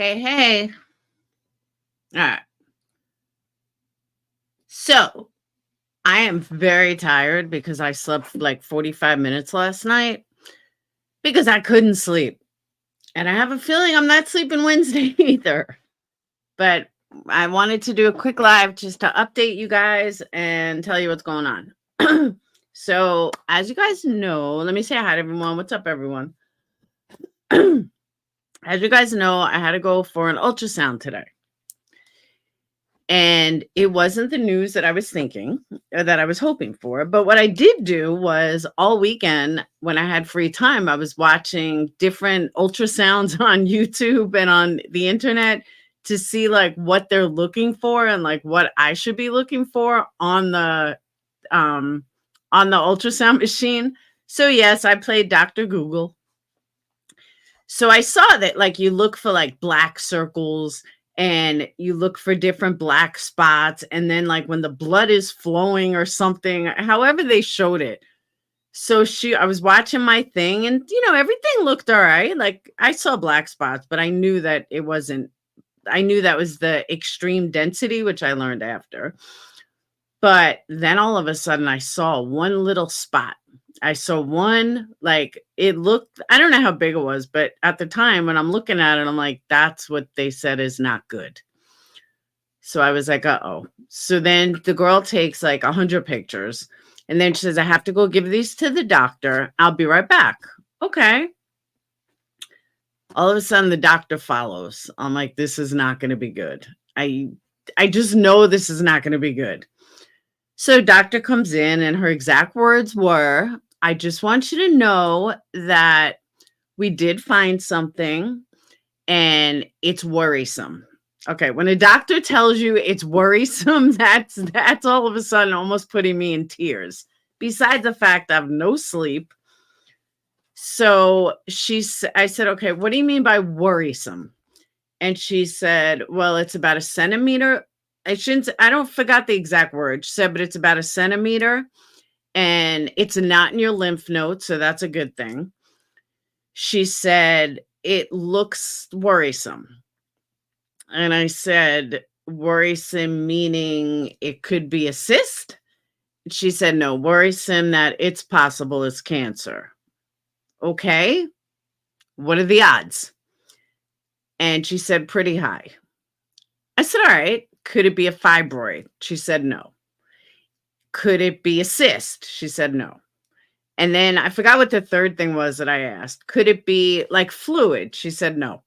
Hey, hey. All right. So I am very tired because I slept for like 45 minutes last night because I couldn't sleep. And I have a feeling I'm not sleeping Wednesday either. But I wanted to do a quick live just to update you guys and tell you what's going on. So, as you guys know, let me say hi to everyone. What's up, everyone? As you guys know, I had to go for an ultrasound today. And it wasn't the news that I was thinking or that I was hoping for. But what I did do was all weekend when I had free time, I was watching different ultrasounds on YouTube and on the internet to see like what they're looking for and like what I should be looking for um on the ultrasound machine. So yes, I played Dr. Google. So I saw that like you look for like black circles and you look for different black spots, and then like when the blood is flowing or something, however they showed it. So I was watching my thing, and everything looked all right. Like I saw black spots, but I knew that it wasn't. I knew that was the extreme density, which I learned after. But then all of a sudden I saw one little spot. I saw one, like it looked, I don't know how big it was, but at the time when I'm looking at it, I'm like, that's what they said is not good. So I was like, uh-oh. So then the girl takes like 100 pictures and then she says, I have to go give these to the doctor. I'll be right back. Okay. All of a sudden the doctor follows. I'm like, this is not going to be good. I just know this is not going to be good. So doctor comes in and her exact words were, I just want you to know that we did find something and it's worrisome. Okay, when a doctor tells you it's worrisome, that's all of a sudden almost putting me in tears. Besides the fact I have no sleep. So I said, okay, what do you mean by worrisome? And she said, well, it's about a centimeter. I don't forgot the exact word. She said, but it's about a centimeter and it's not in your lymph nodes. So that's a good thing. She said, it looks worrisome. And I said, worrisome meaning it could be a cyst? She said, no, worrisome that it's possible it's cancer. Okay. What are the odds? And she said, pretty high. I said, all right. Could it be a fibroid? She said, no. Could it be a cyst? She said, no. And then I forgot what the third thing was that I asked. Could it be like fluid? She said, no.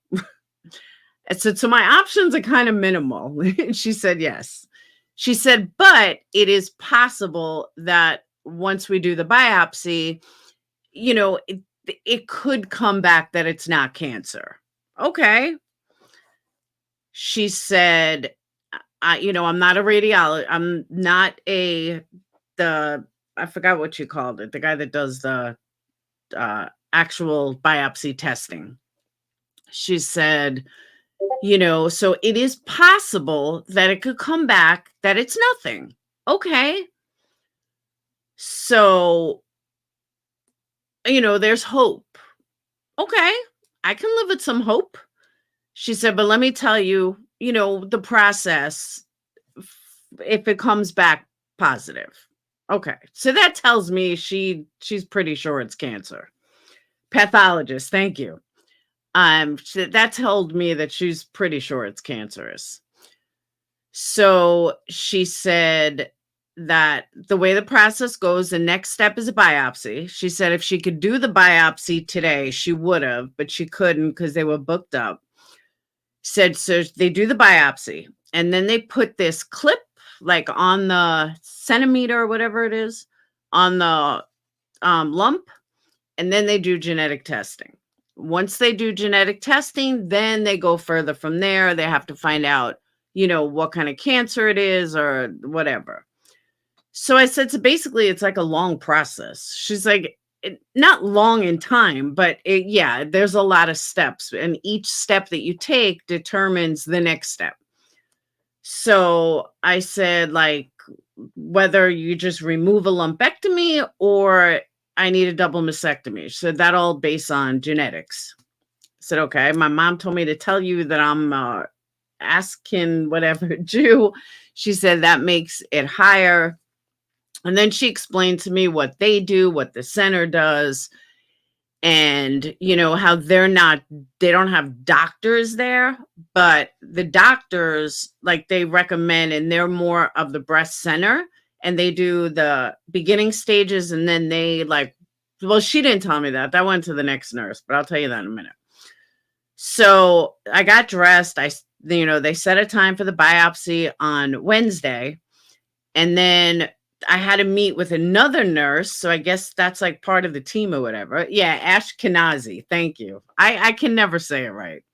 I said, so my options are kind of minimal. She said, yes. She said, but it is possible that once we do the biopsy, it could come back that it's not cancer. Okay. She said, I'm not a radiologist. I'm not I forgot what you called it. The guy that does the actual biopsy testing. She said, so it is possible that it could come back that it's nothing. Okay. So, there's hope. Okay. I can live with some hope. She said, but let me tell you, the process, if it comes back positive. Okay. So that tells me she's pretty sure it's cancer. Pathologist. Thank you. That told me that she's pretty sure it's cancerous. So she said that the way the process goes, the next step is a biopsy. She said if she could do the biopsy today, she would have, but she couldn't because they were booked up. Said, so they do the biopsy and then they put this clip like on the centimeter or whatever it is on the lump, and then they do genetic testing. Once they do genetic testing, then they go further from there. They have to find out, what kind of cancer it is or whatever. So I said, so basically it's like a long process. She's like, not long in time, but there's a lot of steps, and each step that you take determines the next step. So I said, like, whether you just remove a lumpectomy or I need a double mastectomy. So that all based on genetics. said, okay. My mom told me to tell you that I'm asking whatever Jew. She said that makes it higher. And then she explained to me what they do, what the center does, and how they don't have doctors there, but the doctors, like, they recommend, and they're more of the breast center, and they do the beginning stages, and then they, like, well, she didn't tell me that went to the next nurse, but I'll tell you that in a minute. So I got dressed. They set a time for the biopsy on Wednesday, and then I had to meet with another nurse. So I guess that's like part of the team or whatever. Yeah, Ashkenazi. Thank you. I can never say it right.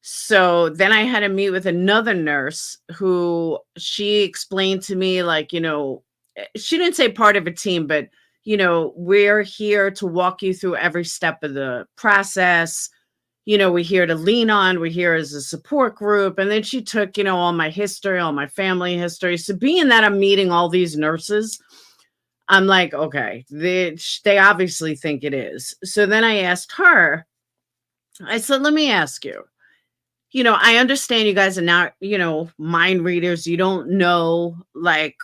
So then I had to meet with another nurse who she explained to me, like, she didn't say part of a team, but, we're here to walk you through every step of the process. We're here to lean on, we're here as a support group. And then she took, all my history, all my family history. So being that I'm meeting all these nurses, I'm like, okay, they obviously think it is. So then I asked her, I said, let me ask you, I understand you guys are not, mind readers. You don't know, like,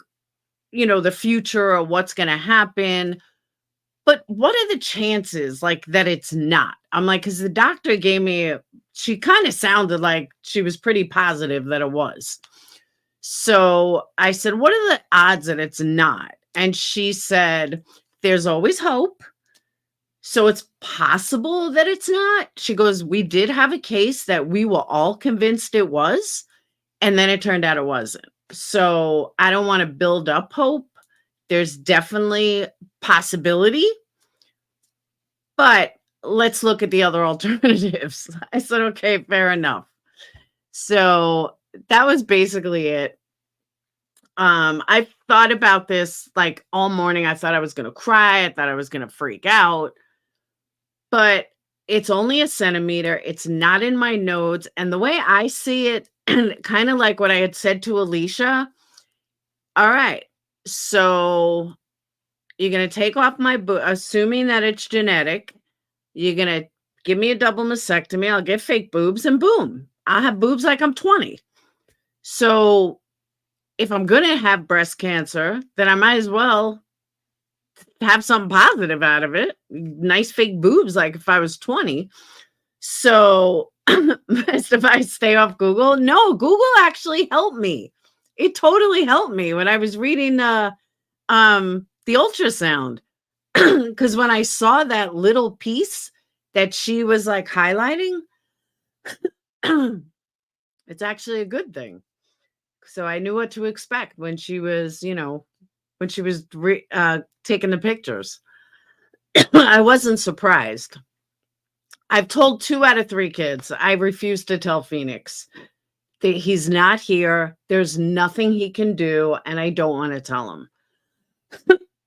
the future or what's going to happen. But what are the chances, like, that it's not? I'm like, because the doctor gave me, she kind of sounded like she was pretty positive that it was. So I said, what are the odds that it's not? And she said, there's always hope. So it's possible that it's not. She goes, we did have a case that we were all convinced it was, and then it turned out it wasn't. So I don't want to build up hope. There's definitely possibility, but let's look at the other alternatives. I said, okay, fair enough. So that was basically it. I thought about this like all morning. I thought I was going to cry. I thought I was going to freak out, but it's only a centimeter. It's not in my nodes. And the way I see it, kind of like what I had said to Alicia, all right, so you're going to take off my boob, assuming that it's genetic. You're going to give me a double mastectomy. I'll get fake boobs, and boom, I'll have boobs like I'm 20. So if I'm going to have breast cancer, then I might as well have something positive out of it. Nice fake boobs, like if I was 20. So best if I stay off Google. No, Google actually helped me. It totally helped me when I was reading the ultrasound. Because when I saw that little piece that she was like highlighting, it's actually a good thing. So I knew what to expect when she was, when she was taking the pictures. I wasn't surprised. I've told 2 out of 3 kids. I refuse to tell Phoenix that he's not here. There's nothing he can do, and I don't want to tell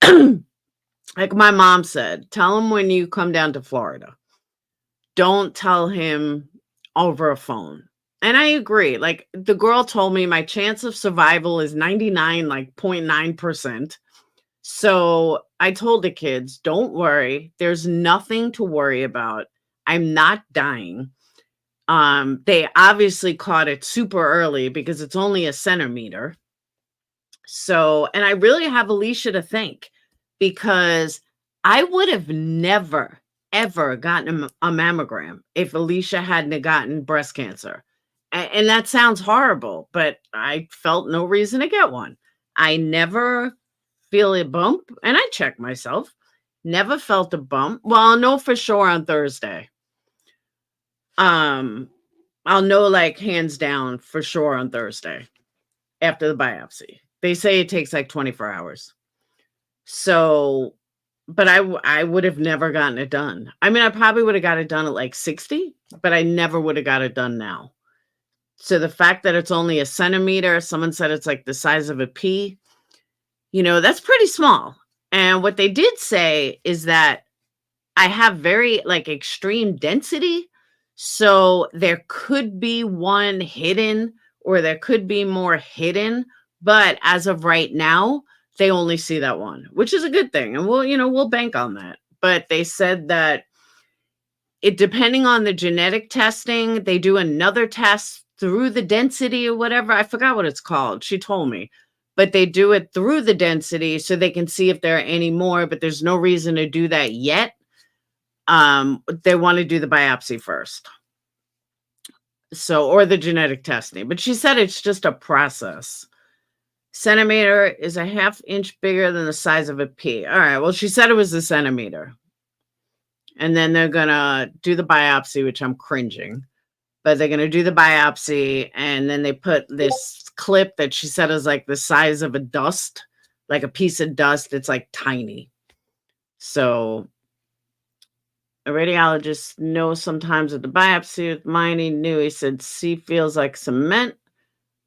him. Like my mom said, tell him when you come down to Florida. Don't tell him over a phone. And I agree. Like the girl told me my chance of survival is 99.9%. So I told the kids, don't worry. There's nothing to worry about. I'm not dying. They obviously caught it super early because it's only a centimeter. So, and I really have Alicia to thank, because I would have never, ever gotten a mammogram if Alicia hadn't gotten breast cancer. And that sounds horrible, but I felt no reason to get one. I never feel a bump, and I check myself. Never felt a bump. Well, I'll know for sure on Thursday. I'll know like hands down for sure on Thursday after the biopsy. They say it takes like 24 hours. So, but I would have never gotten it done. I mean, I probably would have got it done at like 60, but I never would have got it done now. So the fact that it's only a centimeter, someone said it's like the size of a pea, that's pretty small. And what they did say is that I have very like extreme density. So there could be one hidden, or there could be more hidden. But as of right now, they only see that one, which is a good thing. And we'll bank on that. But they said that it depending on the genetic testing, they do another test through the density or whatever. I forgot what it's called. She told me. But they do it through the density so they can see if there are any more, but there's no reason to do that yet. They want to do the biopsy first. So, or the genetic testing. But she said it's just a process. Centimeter is a ½ inch bigger than the size of a pea. All right. Well, she said it was a centimeter. And then they're going to do the biopsy, which I'm cringing. But they're going to do the biopsy. And then they put this clip that she said is like the size of a dust, like a piece of dust. It's like tiny. So a radiologist knows sometimes with the biopsy with mine, he knew, he said, C feels like cement,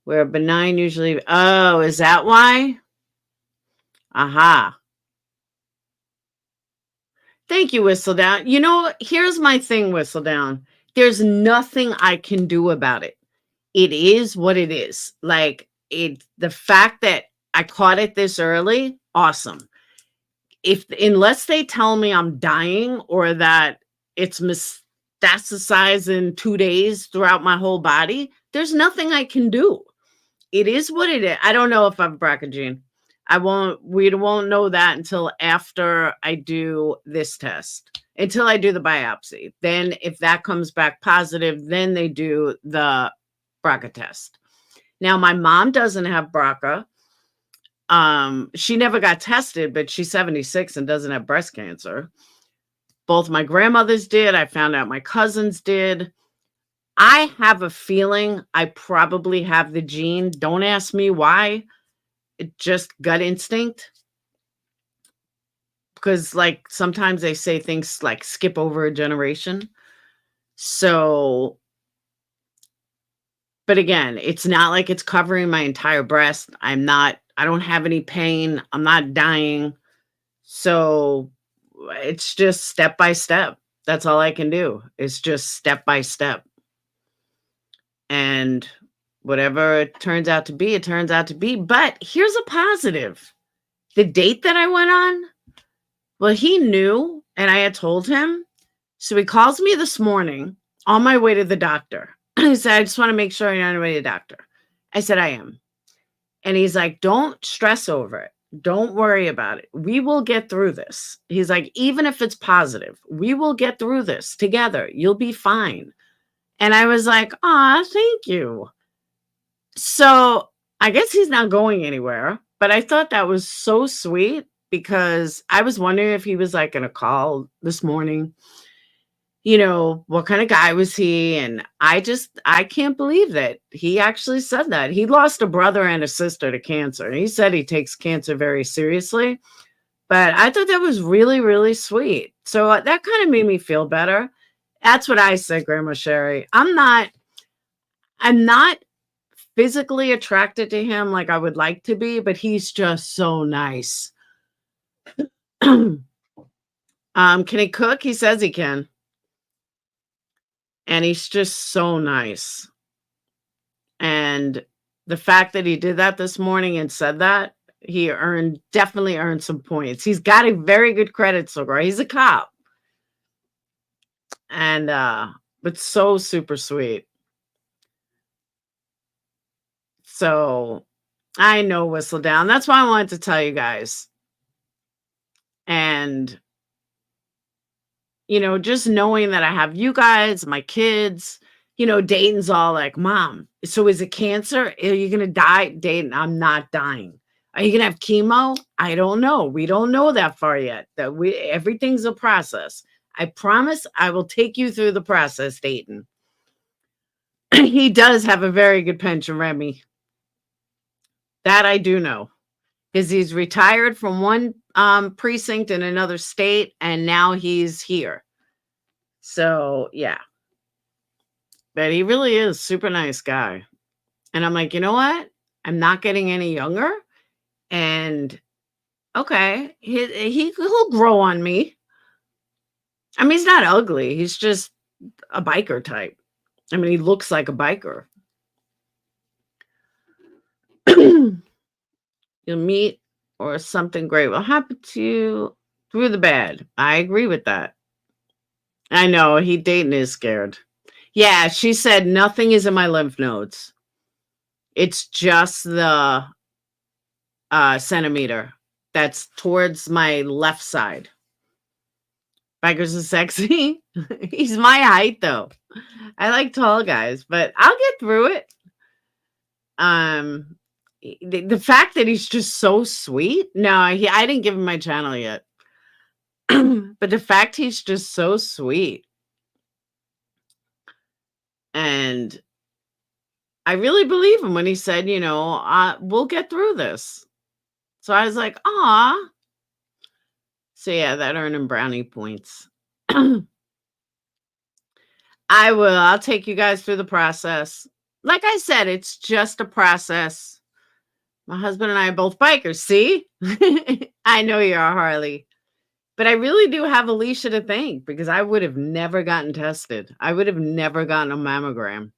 where benign usually, oh, is that why? Aha. Thank you, Whistledown. You know, here's my thing, Whistledown. There's nothing I can do about it. It is what it is. Like, the fact that I caught it this early, awesome. Unless they tell me I'm dying or that it's metastasized in 2 days throughout my whole body, there's nothing I can do. It is what it is. I don't know if I'm BRCA gene. We won't know that until after I do this test, until I do the biopsy. Then if that comes back positive, then they do the BRCA test. Now, my mom doesn't have BRCA. She never got tested, but she's 76 and doesn't have breast cancer. Both my grandmothers did. I found out my cousins did. I have a feeling I probably have the gene. Don't ask me why. It just gut instinct. Because like sometimes they say things like skip over a generation. So, but again, it's not like it's covering my entire breast. I don't have any pain. I'm not dying. So it's just step by step. That's all I can do. It's just step by step. And whatever it turns out to be, it turns out to be. But here's a positive. The date that I went on, well, he knew, and I had told him. So he calls me this morning on my way to the doctor. He said, I just want to make sure you're on your way to the doctor. I said, I am. And he's like, don't stress over it. Don't worry about it. We will get through this. He's like, even if it's positive, we will get through this together. You'll be fine. And I was like, thank you. So I guess he's not going anywhere, but I thought that was so sweet because I was wondering if he was like going to call this morning, what kind of guy was he? And I can't believe that he actually said that. He lost a brother and a sister to cancer. And he said he takes cancer very seriously, but I thought that was really, really sweet. So that kind of made me feel better. That's what I said, Grandma Sherry. I'm not physically attracted to him like I would like to be, but he's just so nice. Can he cook? He says he can. And he's just so nice. And the fact that he did that this morning and said that, he definitely earned some points. He's got a very good credit score. He's a cop. And but so super sweet. So I know Whistledown. That's why I wanted to tell you guys. And just knowing that I have you guys, my kids, Dayton's all like, Mom, so is it cancer? Are you going to die? Dayton, I'm not dying. Are you going to have chemo? I don't know. We don't know that far yet. Everything's a process. I promise I will take you through the process, Dayton. He does have a very good pension, Remy. That I do know. Because he's retired from one precinct in another state, and now he's here. So, yeah. But he really is a super nice guy. And I'm like, you know what? I'm not getting any younger. And, okay, he'll grow on me. I mean, he's not ugly. He's just a biker type. I mean, he looks like a biker. You'll meet or something great will happen to you through the bad. I agree with that. I know, Dayton is scared. Yeah, she said, "Nothing is in my lymph nodes. It's just the, centimeter that's towards my left side." Bikers is sexy. He's my height, though. I like tall guys, but I'll get through it. Um, the fact that he's just so sweet. No, I didn't give him my channel yet. But the fact he's just so sweet, and I really believe him when he said, "We'll get through this." So I was like, "Aw." So yeah, that earned him brownie points. I will. I'll take you guys through the process. Like I said, it's just a process. My husband and I are both bikers. See? I know you're a Harley. But I really do have Alicia to thank because I would have never gotten tested. I would have never gotten a mammogram.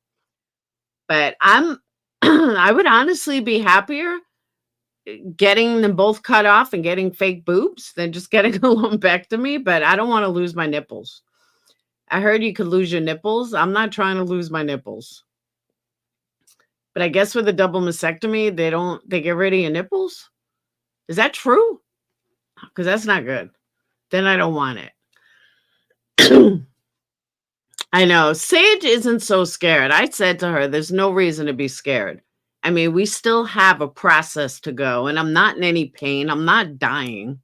But I would honestly be happier getting them both cut off and getting fake boobs than just getting a lumpectomy, but I don't want to lose my nipples. I heard you could lose your nipples. I'm not trying to lose my nipples. But I guess with a double mastectomy, they get rid of your nipples? Is that true? Because that's not good. Then I don't want it. I know. Sage isn't so scared. I said to her, there's no reason to be scared. I mean, we still have a process to go, and I'm not in any pain. I'm not dying.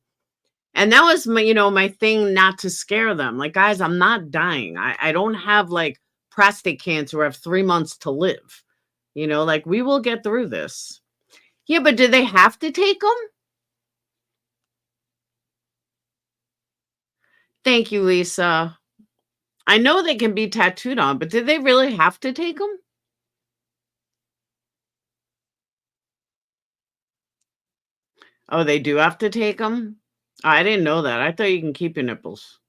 And that was my thing, not to scare them. Like, guys, I'm not dying. I don't have like prostate cancer. I have 3 months to live. Like, we will get through this. Yeah, but do they have to take them? Thank you, Lisa. I know they can be tattooed on, but did they really have to take them? Oh, they do have to take them? I didn't know that. I thought you can keep your nipples.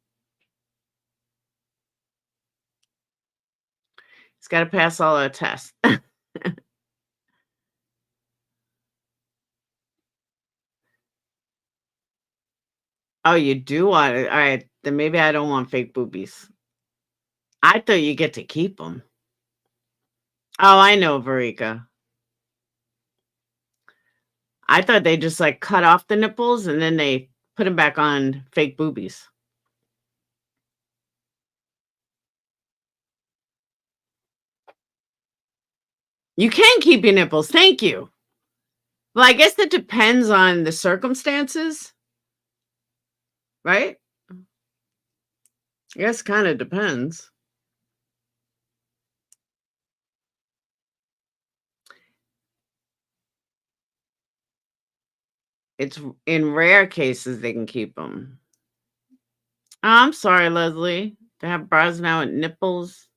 It's got to pass all our tests. Oh, you do want it? All right, then maybe I don't want fake boobies. I thought you get to keep them. Oh, I know, Verika. I thought they just like cut off the nipples and then they put them back on fake boobies. You can keep your nipples. Thank you. Well, I guess that depends on the circumstances, right? I guess kind of depends. It's in rare cases they can keep them. I'm sorry, Leslie. To have bras now with nipples.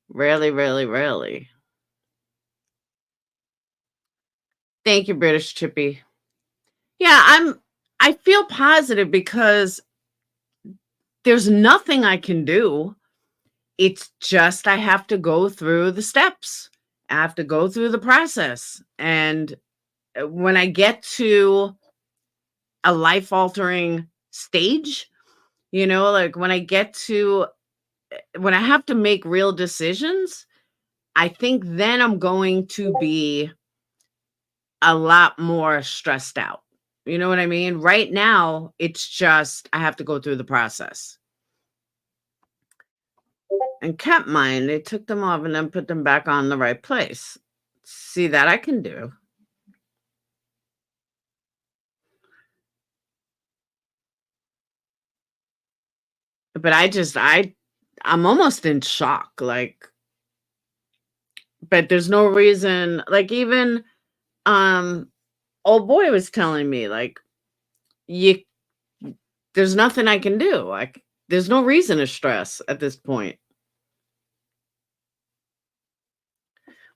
Rarely, rarely, rarely. Thank you, British Chippy. Yeah, I feel positive because there's nothing I can do. It's just I have to go through the steps. I have to go through the process. And when I get to a life altering stage, like when I have to make real decisions, I think then I'm going to be a lot more stressed out. You know what I mean? Right now, it's just I have to go through the process. And kept mine. They took them off and then put them back on the right place. See, that I can do. But I'm almost in shock. Like, but there's no reason, like, even old boy was telling me, like, you there's nothing I can do. Like, there's no reason to stress at this point.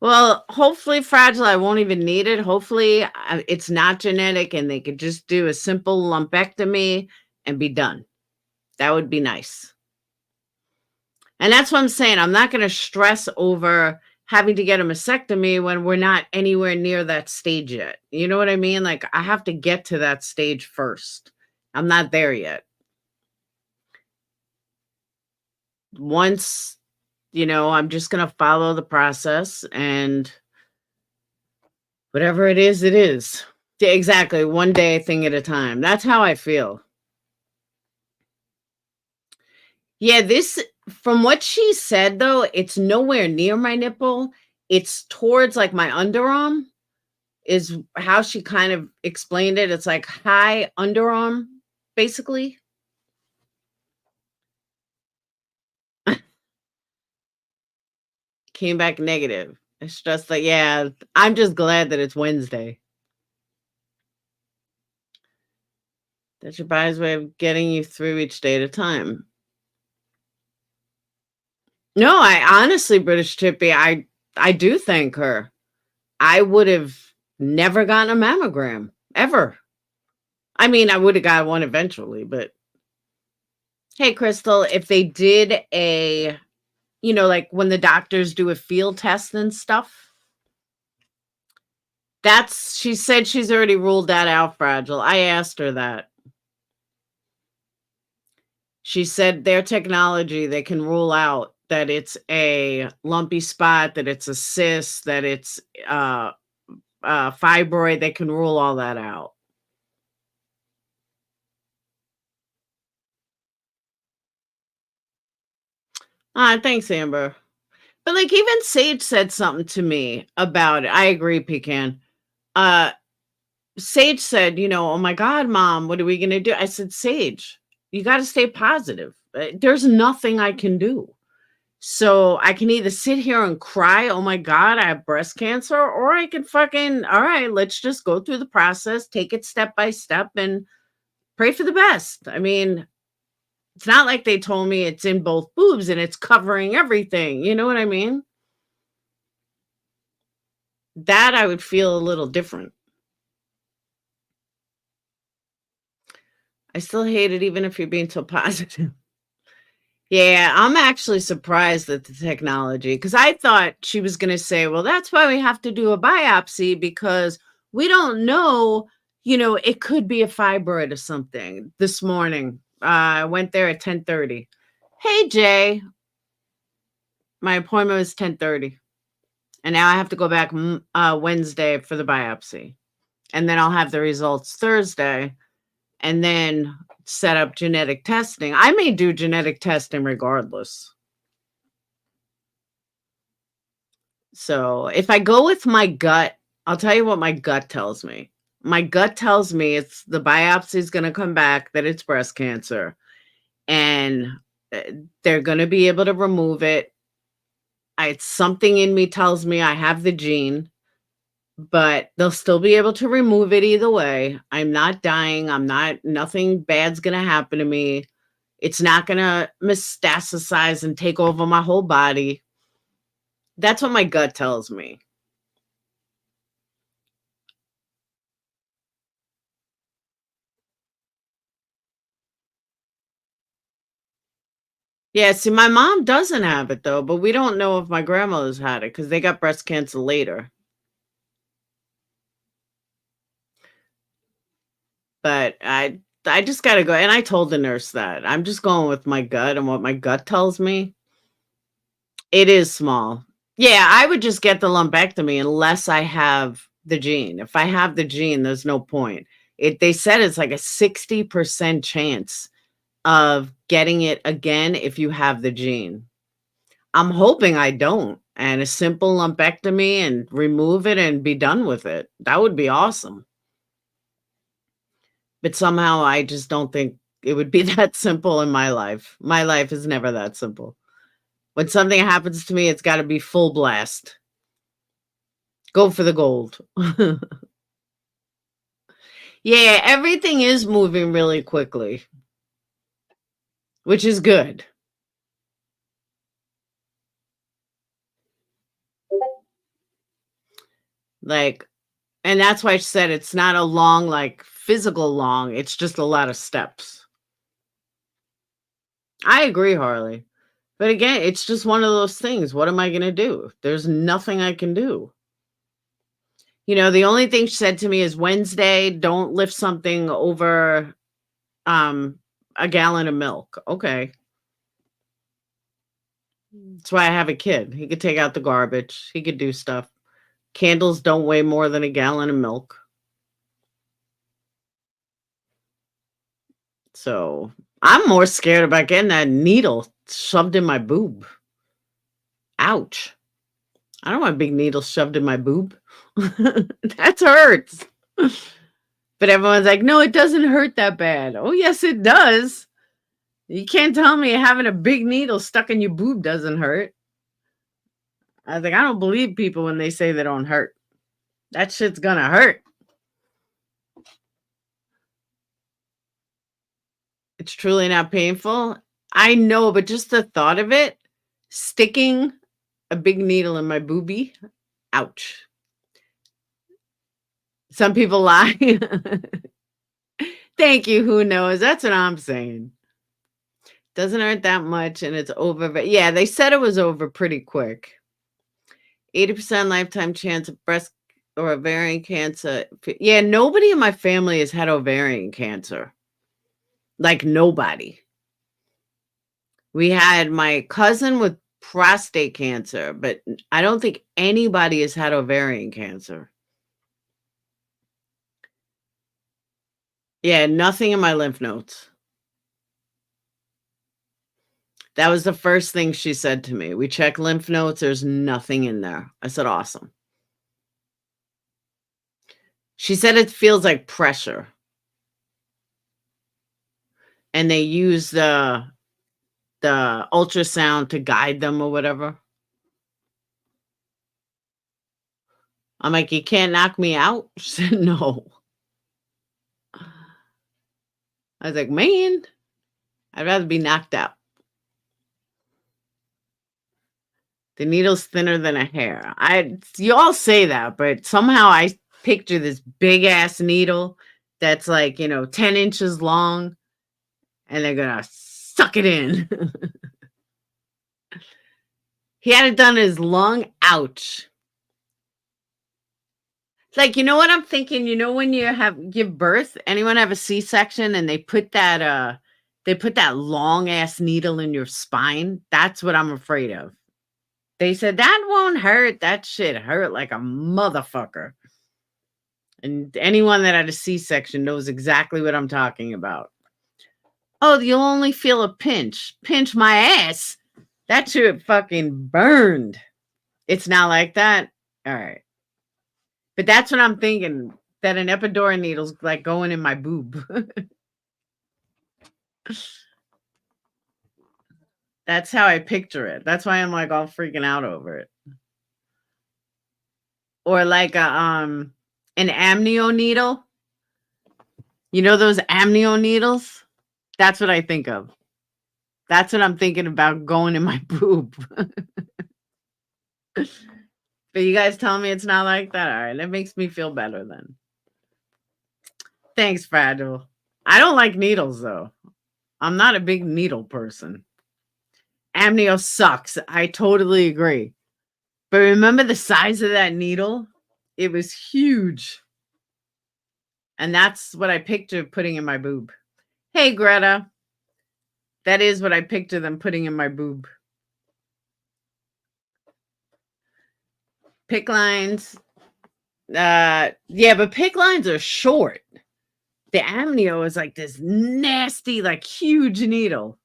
Well, hopefully fragile, I won't even need it. Hopefully, it's not genetic and they could just do a simple lumpectomy and be done. That would be nice. And that's what I'm saying. I'm not going to stress over having to get a mastectomy when we're not anywhere near that stage yet. You know what I mean? Like, I have to get to that stage first. I'm not there yet. once, I'm just going to follow the process and whatever it is, it is. Yeah, exactly. One day thing at a time. That's how I feel. Yeah, from what she said though, it's nowhere near my nipple. It's towards like my underarm is how she kind of explained it. It's like high underarm, basically. Came back negative. It's just like, yeah, I'm just glad that it's Wednesday. That's your body's way of getting you through each day at a time. No, I honestly, British Tippy, I do thank her. I would have never gotten a mammogram ever. I mean, I would have got one eventually, but hey, Crystal, if they did like when the doctors do a field test and stuff, she said she's already ruled that out, Fragile. I asked her that. She said their technology, they can rule out that it's a lumpy spot, that it's a cyst, that it's fibroid. They can rule all that out. Thanks, Amber. But like even Sage said something to me about it. I agree, Pecan. Uh Sage said, "Oh my God, Mom, what are we gonna do?" I said, "Sage, you got to stay positive. There's nothing I can do. So I can either sit here and cry, oh my God, I have breast cancer, or I can fucking, all right, let's just go through the process, take it step by step, and pray for the best." I mean, it's not like they told me it's in both boobs and it's covering everything. You know what I mean? That I would feel a little different. I still hate it, even if you're being so positive. Yeah, I'm actually surprised at the technology because I thought she was going to say, well, that's why we have to do a biopsy because we don't know, it could be a fibroid or something. This morning, I went there at 10:30. Hey, Jay, my appointment was 10:30. And now I have to go back Wednesday for the biopsy. And then I'll have the results Thursday and then set up genetic testing. I may do genetic testing regardless. So if I go with my gut, I'll tell you what my gut tells me. My gut tells me it's the biopsy is going to come back that it's breast cancer and uh, they're going to be able to remove it. It's something in me tells me I have the gene, but they'll still be able to remove it either way. I'm not dying. Nothing bad's going to happen to me. It's not going to metastasize and take over my whole body. That's what my gut tells me. Yeah, see, my mom doesn't have it though, but we don't know if my grandmother's had it because they got breast cancer later. But I just gotta go. And I told the nurse that. I'm just going with my gut and what my gut tells me. It is small. Yeah, I would just get the lumpectomy unless I have the gene. If I have the gene, there's no point. They said it's like a 60% chance of getting it again if you have the gene. I'm hoping I don't, and a simple lumpectomy and remove it and be done with it. That would be awesome. But somehow I just don't think it would be that simple in my life. My life is never that simple. When something happens to me, it's got to be full blast. Go for the gold. Yeah, everything is moving really quickly, which is good. Like, and that's why I said it's not a long, like physical long, it's just a lot of steps. I agree, Harley. But again, it's just one of those things. What am I going to do? There's nothing I can do. The only thing she said to me is Wednesday, don't lift something over a gallon of milk. Okay. That's why I have a kid. He could take out the garbage. He could do stuff. Candles don't weigh more than a gallon of milk. So I'm more scared about getting that needle shoved in my boob. Ouch. I don't want a big needle shoved in my boob. That hurts. But everyone's like, no, it doesn't hurt that bad. Oh, yes, it does. You can't tell me having a big needle stuck in your boob doesn't hurt. I was like, I don't believe people when they say they don't hurt. That shit's gonna hurt. It's truly not painful. I know, but just the thought of it, sticking a big needle in my boobie, ouch. Some people lie. Thank you. Who knows? That's what I'm saying. Doesn't hurt that much, and it's over. But yeah, they said it was over pretty quick. 80% lifetime chance of breast or ovarian cancer. Yeah, nobody in my family has had ovarian cancer. Like nobody. We had my cousin with prostate cancer, but I don't think anybody has had ovarian cancer. Yeah, nothing in my lymph nodes. That was the first thing she said to me. We check lymph nodes, there's nothing in there. I said, awesome. She said it feels like pressure. And they use the ultrasound to guide them or whatever. I'm like, you can't knock me out? She said, no. I was like, man, I'd rather be knocked out. The needle's thinner than a hair. You all say that, but somehow I picture this big ass needle that's like, 10 inches long, and they're gonna suck it in. He had it done in his lung. Ouch. Like, you know what I'm thinking? You know, when you give birth, anyone have a C-section and they put that long ass needle in your spine? That's what I'm afraid of. They said that won't hurt. That shit hurt like a motherfucker. And anyone that had a C-section knows exactly what I'm talking about. Oh, you'll only feel a pinch. Pinch my ass. That shit fucking burned. It's not like that. All right. But that's what I'm thinking, that an epidural needle's like going in my boob. That's how I picture it. That's why I'm like all freaking out over it. Or like an amnio needle. You know those amnio needles? That's what I think of. That's what I'm thinking about going in my boob. But you guys tell me it's not like that. All right, that makes me feel better then. Thanks, Fragile. I don't like needles though. I'm not a big needle person. Amnio sucks. I totally agree. But remember the size of that needle? It was huge. And that's what I pictured putting in my boob. Hey, Greta. That is what I picture them putting in my boob. PICC lines. Yeah, but PICC lines are short. The amnio is like this nasty, like huge needle.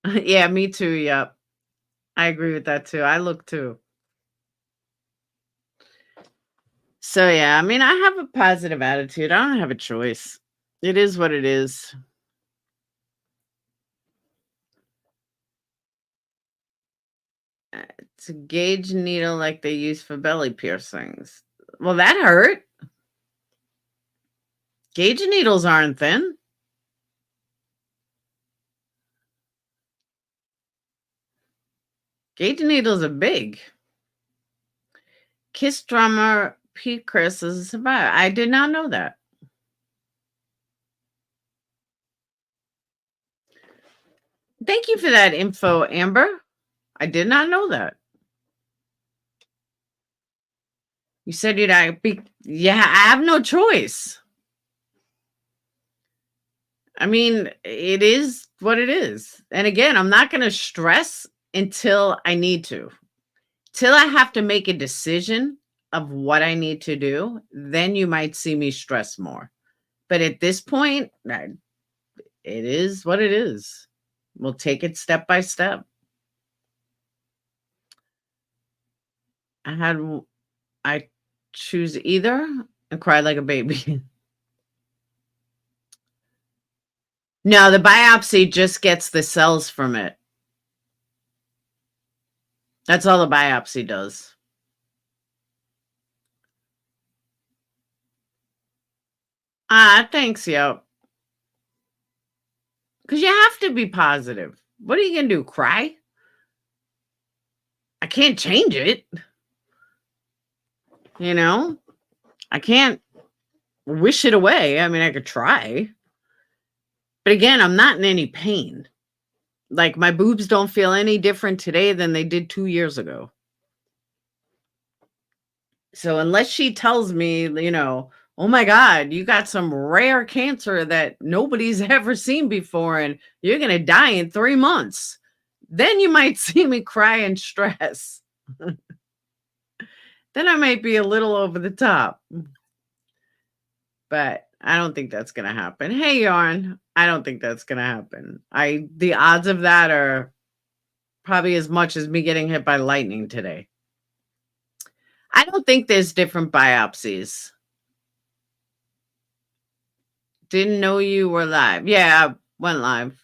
Yeah, me too. Yep. I agree with that too. I look too. So yeah, I mean, I have a positive attitude. I don't have a choice. It is what it is. It's a gauge needle like they use for belly piercings. Well, that hurt. Gauge needles aren't thin. Gauge needles are big. Kiss drummer Pete Chris is a survivor. I did not know that. Thank you for that info, Amber. I did not know that. You said you'd be, yeah, I have no choice. I mean, it is what it is. And again, I'm not going to stress until I need to. Till I have to make a decision of what I need to do, then you might see me stress more. But at this point, it is what it is. We'll take it step by step. I had I choose either and cry like a baby. No, the biopsy just gets the cells from it. That's all the biopsy does. Thanks, yo. Because you have to be positive. What are you going to do? Cry? I can't change it. You know, I can't wish it away. I mean, I could try. But again, I'm not in any pain. Like my boobs don't feel any different today than they did 2 years ago. So unless she tells me, oh my God, you got some rare cancer that nobody's ever seen before and you're going to die in 3 months, then you might see me cry and stress. Then I might be a little over the top. But I don't think that's going to happen. Hey, Yarn, I don't think that's going to happen. The odds of that are probably as much as me getting hit by lightning today. I don't think there's different biopsies. Didn't know you were live. Yeah, I went live.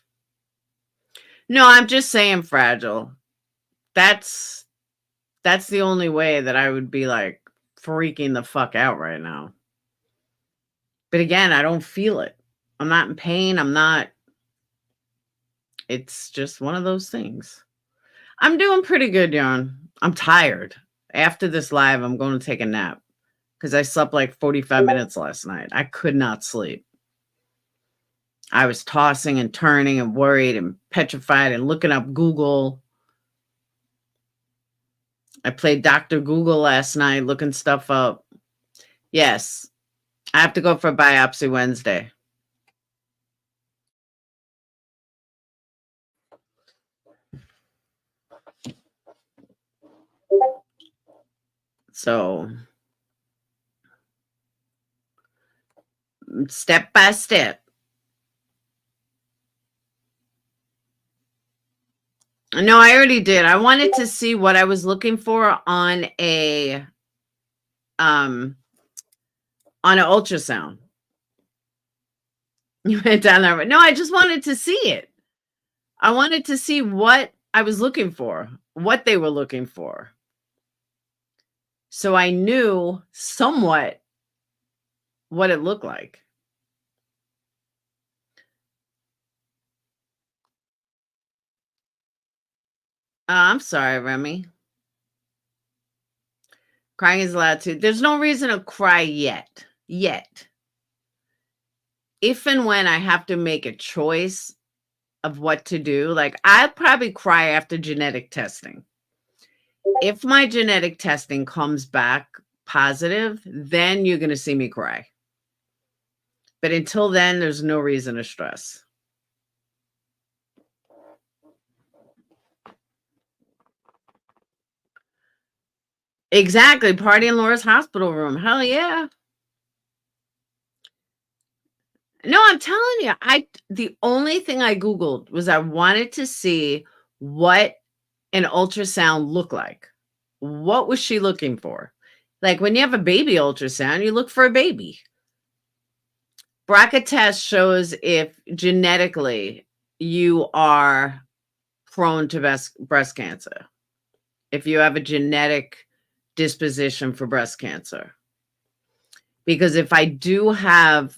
No, I'm just saying fragile. That's the only way that I would be like freaking the fuck out right now. But again, I don't feel it. I'm not in pain. It's just one of those things. I'm doing pretty good, Yarn. I'm tired. After this live, I'm going to take a nap because I slept like 45 minutes last night. I could not sleep. I was tossing and turning and worried and petrified and looking up Google. I played Dr. Google last night, looking stuff up. Yes, I have to go for a biopsy Wednesday. So, step by step. No, I already did. I wanted to see what I was looking for on an ultrasound. You went down there. No, I just wanted to see it. I wanted to see what I was looking for, what they were looking for. So I knew somewhat what it looked like. I'm sorry, Remy. Crying is allowed to. There's no reason to cry yet. If and when I have to make a choice of what to do, like I'd probably cry after genetic testing. If my genetic testing comes back positive, then you're going to see me cry. But until then, there's no reason to stress. Exactly. Party in Laura's hospital room. Hell yeah. No, I'm telling you, the only thing I Googled was I wanted to see what an ultrasound looked like. What was she looking for? Like when you have a baby ultrasound, you look for a baby. BRCA test shows if genetically you are prone to breast cancer, if you have a genetic disposition for breast cancer. Because if I do have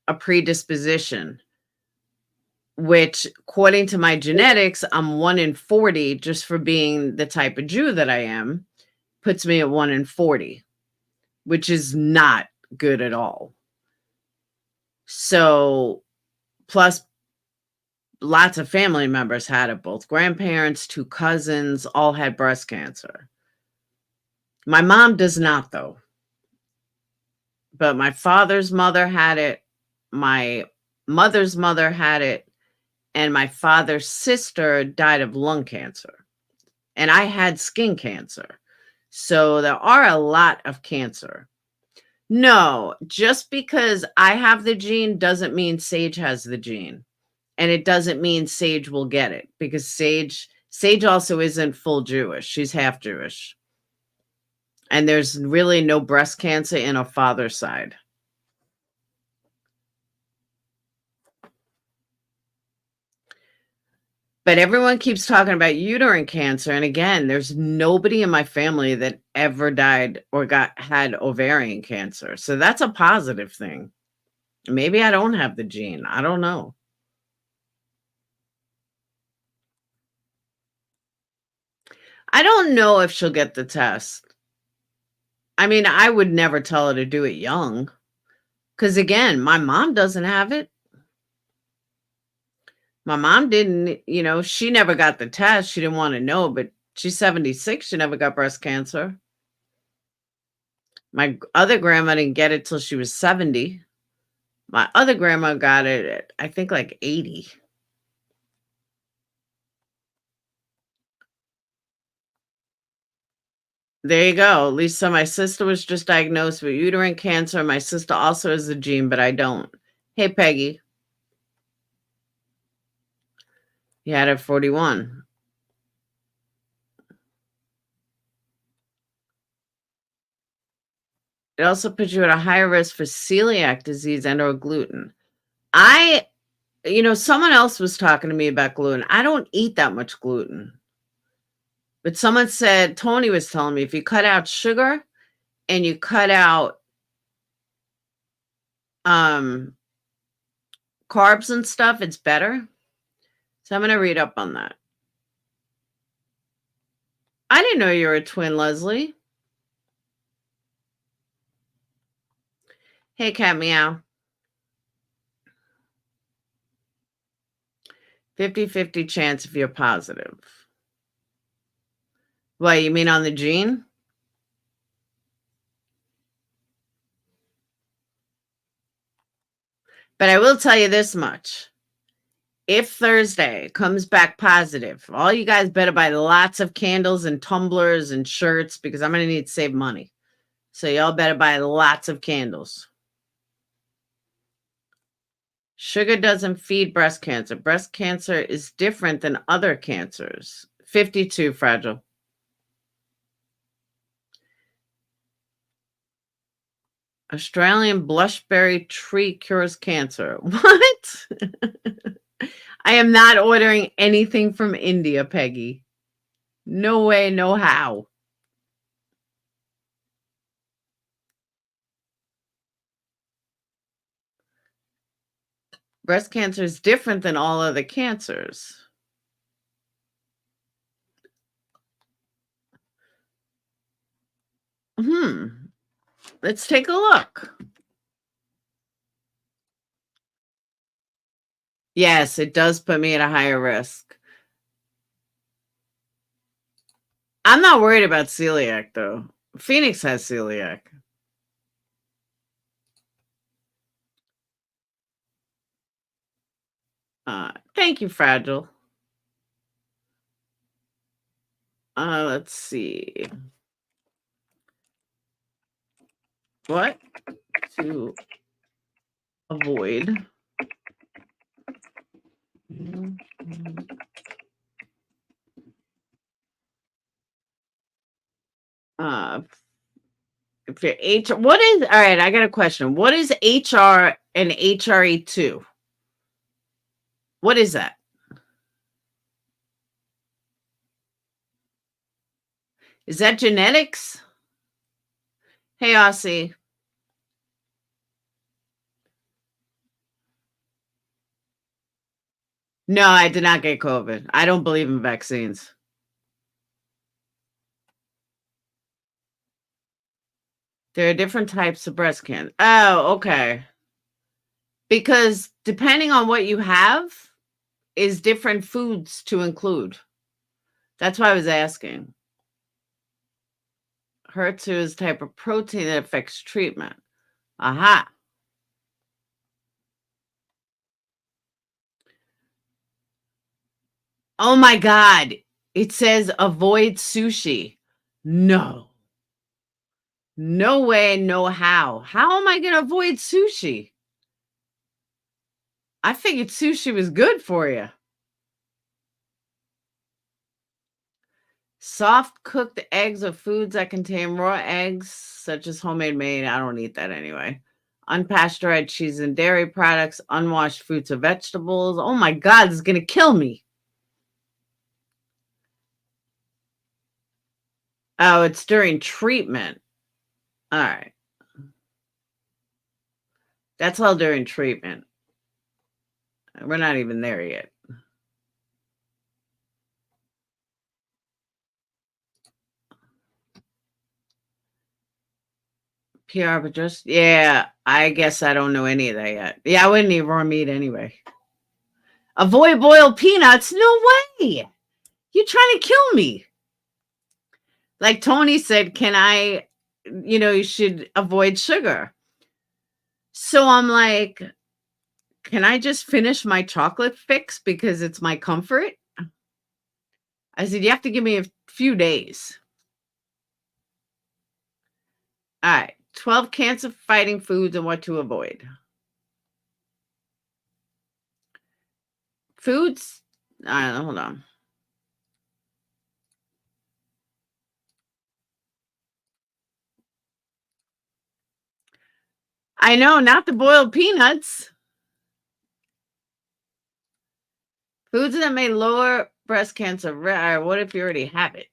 a predisposition, which according to my genetics, I'm 1 in 40 just for being the type of Jew that I am, puts me at 1 in 40, which is not good at all. So, plus lots of family members had it, both grandparents, 2 cousins, all had breast cancer. My mom does not, though. But my father's mother had it. My mother's mother had it, and my father's sister died of lung cancer, and I had skin cancer. So there are a lot of cancer. No, just because I have the gene doesn't mean Sage has the gene. And it doesn't mean Sage will get it, because Sage also isn't full Jewish. She's half Jewish. And there's really no breast cancer in her father's side. But everyone keeps talking about uterine cancer, and again, there's nobody in my family that ever died or had ovarian cancer. So that's a positive thing. Maybe I don't have the gene. I don't know. I don't know if she'll get the test. I mean, I would never tell her to do it young. Because again, my mom doesn't have it. My mom didn't, she never got the test. She didn't want to know, but she's 76. She never got breast cancer. My other grandma didn't get it till she was 70. My other grandma got it at, I think, like 80. There you go. Lisa, my sister was just diagnosed with uterine cancer. My sister also has the gene, but I don't. Hey, Peggy. You had it at 41. It also puts you at a higher risk for celiac disease and or gluten. Someone else was talking to me about gluten. I don't eat that much gluten. But someone said, Tony was telling me, if you cut out sugar and you cut out carbs and stuff, it's better. So I'm going to read up on that. I didn't know you were a twin, Leslie. Hey, Cat Meow. 50-50 chance if you're positive. What, you mean on the gene? But I will tell you this much. If Thursday comes back positive, all you guys better buy lots of candles and tumblers and shirts, because I'm going to need to save money. So y'all better buy lots of candles. Sugar doesn't feed breast cancer. Breast cancer is different than other cancers. 52, Fragile. Australian blushberry tree cures cancer. What? I am not ordering anything from India, Peggy. No way, no how. Breast cancer is different than all other cancers. Let's take a look. Yes, it does put me at a higher risk. I'm not worried about celiac, though. Phoenix has celiac. Thank you, Fragile. Let's see. What to avoid? If you're what is, all right, I got a question. What is HR and HRE2? What is that? Is that genetics? Hey, Aussie. No, I did not get COVID. I don't believe in vaccines. There are different types of breast cancer. Oh, okay. Because depending on what you have is different foods to include. That's why I was asking. HER2 is a type of protein that affects treatment. Aha. Oh my God. It says avoid sushi. No. No way, no how. How am I going to avoid sushi? I figured sushi was good for you. Soft cooked eggs or foods that contain raw eggs, such as homemade made. I don't eat that anyway. Unpasteurized cheese and dairy products, unwashed fruits or vegetables. Oh my God, this is going to kill me. Oh, it's during treatment. All right. That's all during treatment. We're not even there yet. PR, but just, yeah, I guess I don't know any of that yet. Yeah, I wouldn't eat raw meat anyway. Avoid boiled peanuts? No way. You're trying to kill me. Like Tony said, you should avoid sugar. So I'm like, can I just finish my chocolate fix because it's my comfort? I said, you have to give me a few days. All right. 12 cancer fighting foods and what to avoid. Foods. All right, hold on. I know, not the boiled peanuts. Foods that may lower breast cancer. What if you already have it?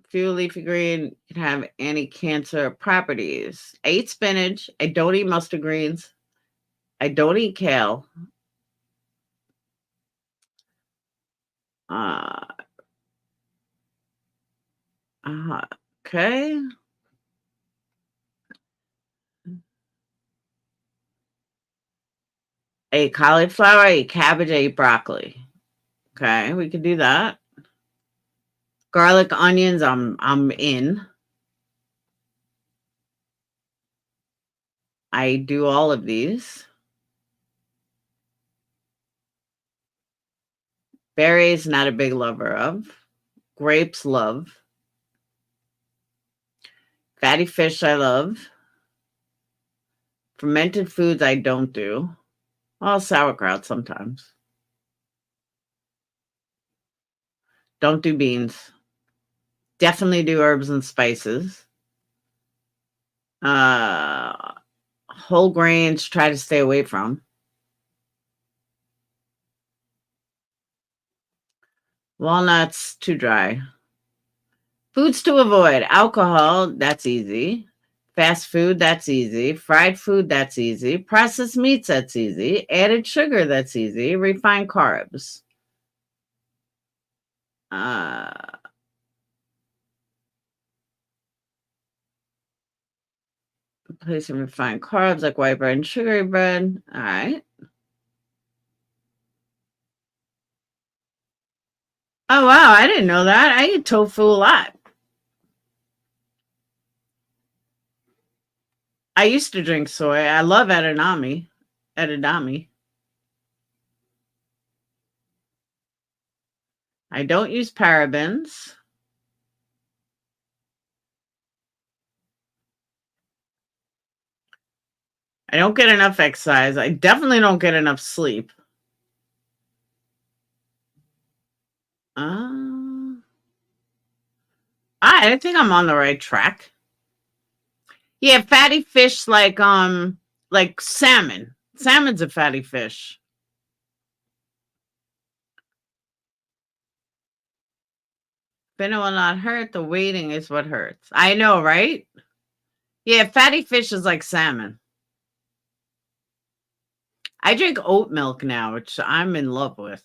Few leafy green can have anti-cancer properties. I eat spinach. I don't eat mustard greens. I don't eat kale. Uh, okay. I eat cauliflower. I eat cabbage. I eat broccoli. Okay, we can do that. Garlic, onions. I'm in. I do all of these. Berries, not a big lover of. Grapes, love. Fatty fish, I love. Fermented foods, I don't do. Well, sauerkraut sometimes. Don't do beans. Definitely do herbs and spices. Whole grains, try to stay away from. Walnuts, too dry. Foods to avoid. Alcohol, that's easy. Fast food, that's easy. Fried food, that's easy. Processed meats, that's easy. Added sugar, that's easy. Refined carbs. Replacing refined carbs like white bread and sugary bread. All right. Oh, wow. I didn't know that. I eat tofu a lot. I used to drink soy. I love edamame. Edamame. I don't use parabens. I don't get enough exercise. I definitely don't get enough sleep. I think I'm on the right track. Yeah, fatty fish like salmon. Salmon's a fatty fish. Spinning will not hurt. The waiting is what hurts. I know, right? Yeah, fatty fish is like salmon. I drink oat milk now, which I'm in love with.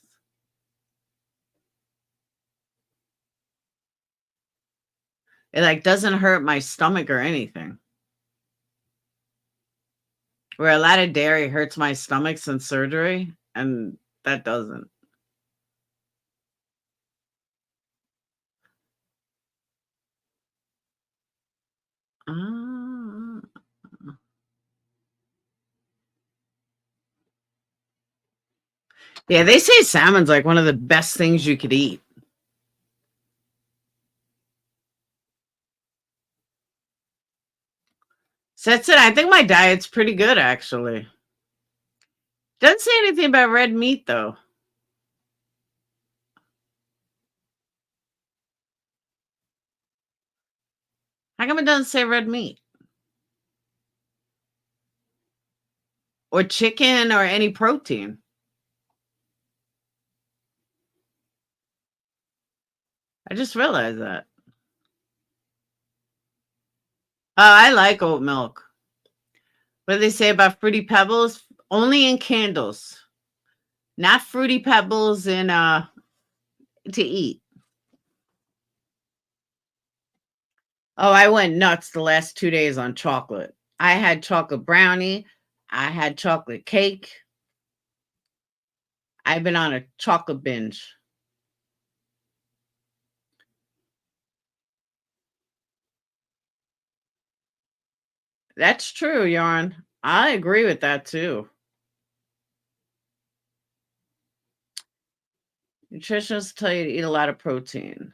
It like doesn't hurt my stomach or anything. Where a lot of dairy hurts my stomach since surgery, and that doesn't. Ah. Yeah, they say salmon's like one of the best things you could eat. So that's it. I think my diet's pretty good, actually. Doesn't say anything about red meat, though. How come it doesn't say red meat? Or chicken or any protein? I just realized that. Oh, I like oat milk. What do they say about Fruity Pebbles? Only in candles. Not Fruity Pebbles in to eat. Oh, I went nuts the last 2 days on chocolate. I had chocolate brownie. I had chocolate cake. I've been on a chocolate binge. That's true, Yarn. I agree with that too. Nutritionists tell you to eat a lot of protein.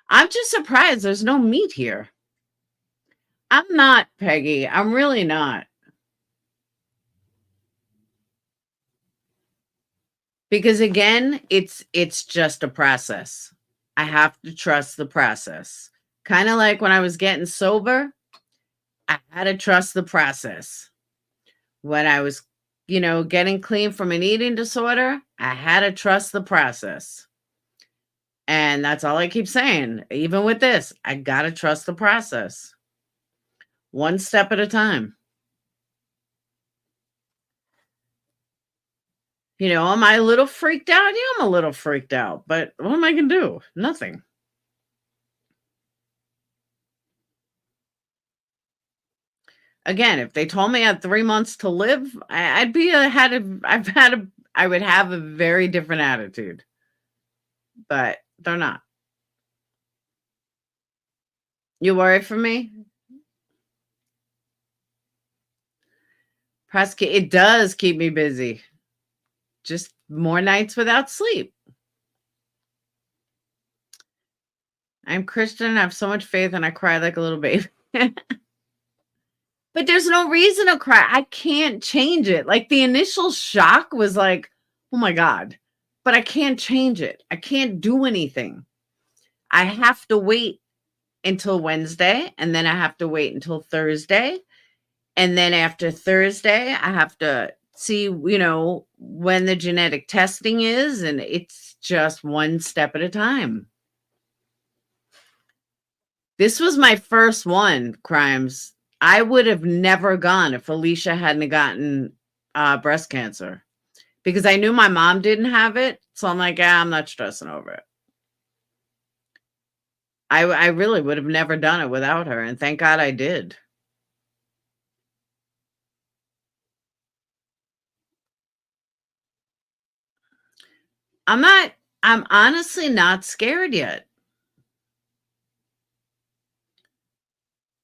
I'm just surprised there's no meat here. I'm not, Peggy. I'm really not. Because again, it's just a process. I have to trust the process. Kind of like when I was getting sober, I had to trust the process. When I was, getting clean from an eating disorder, I had to trust the process. And that's all I keep saying. Even with this, I got to trust the process. One step at a time. Am I a little freaked out? Yeah, I'm a little freaked out, but what am I going to do? Nothing. Again, if they told me I had 3 months to live, I would have a very different attitude, but they're not. You worry for me? Prosecute, it does keep me busy. Just more nights without sleep. I'm Christian, I have so much faith, and I cry like a little baby. But there's no reason to cry. I can't change it. Like, the initial shock was like, "Oh my god," but I can't change it. I can't do anything. I have to wait until Wednesday, and then I have to wait until Thursday, and then after Thursday, I have to see, when the genetic testing is, and it's just one step at a time. This was my first one, Crimes. I would have never gone if Alicia hadn't gotten breast cancer, because I knew my mom didn't have it. So I'm like, I'm not stressing over it. I really would have never done it without her. And thank God I did. I'm honestly not scared yet.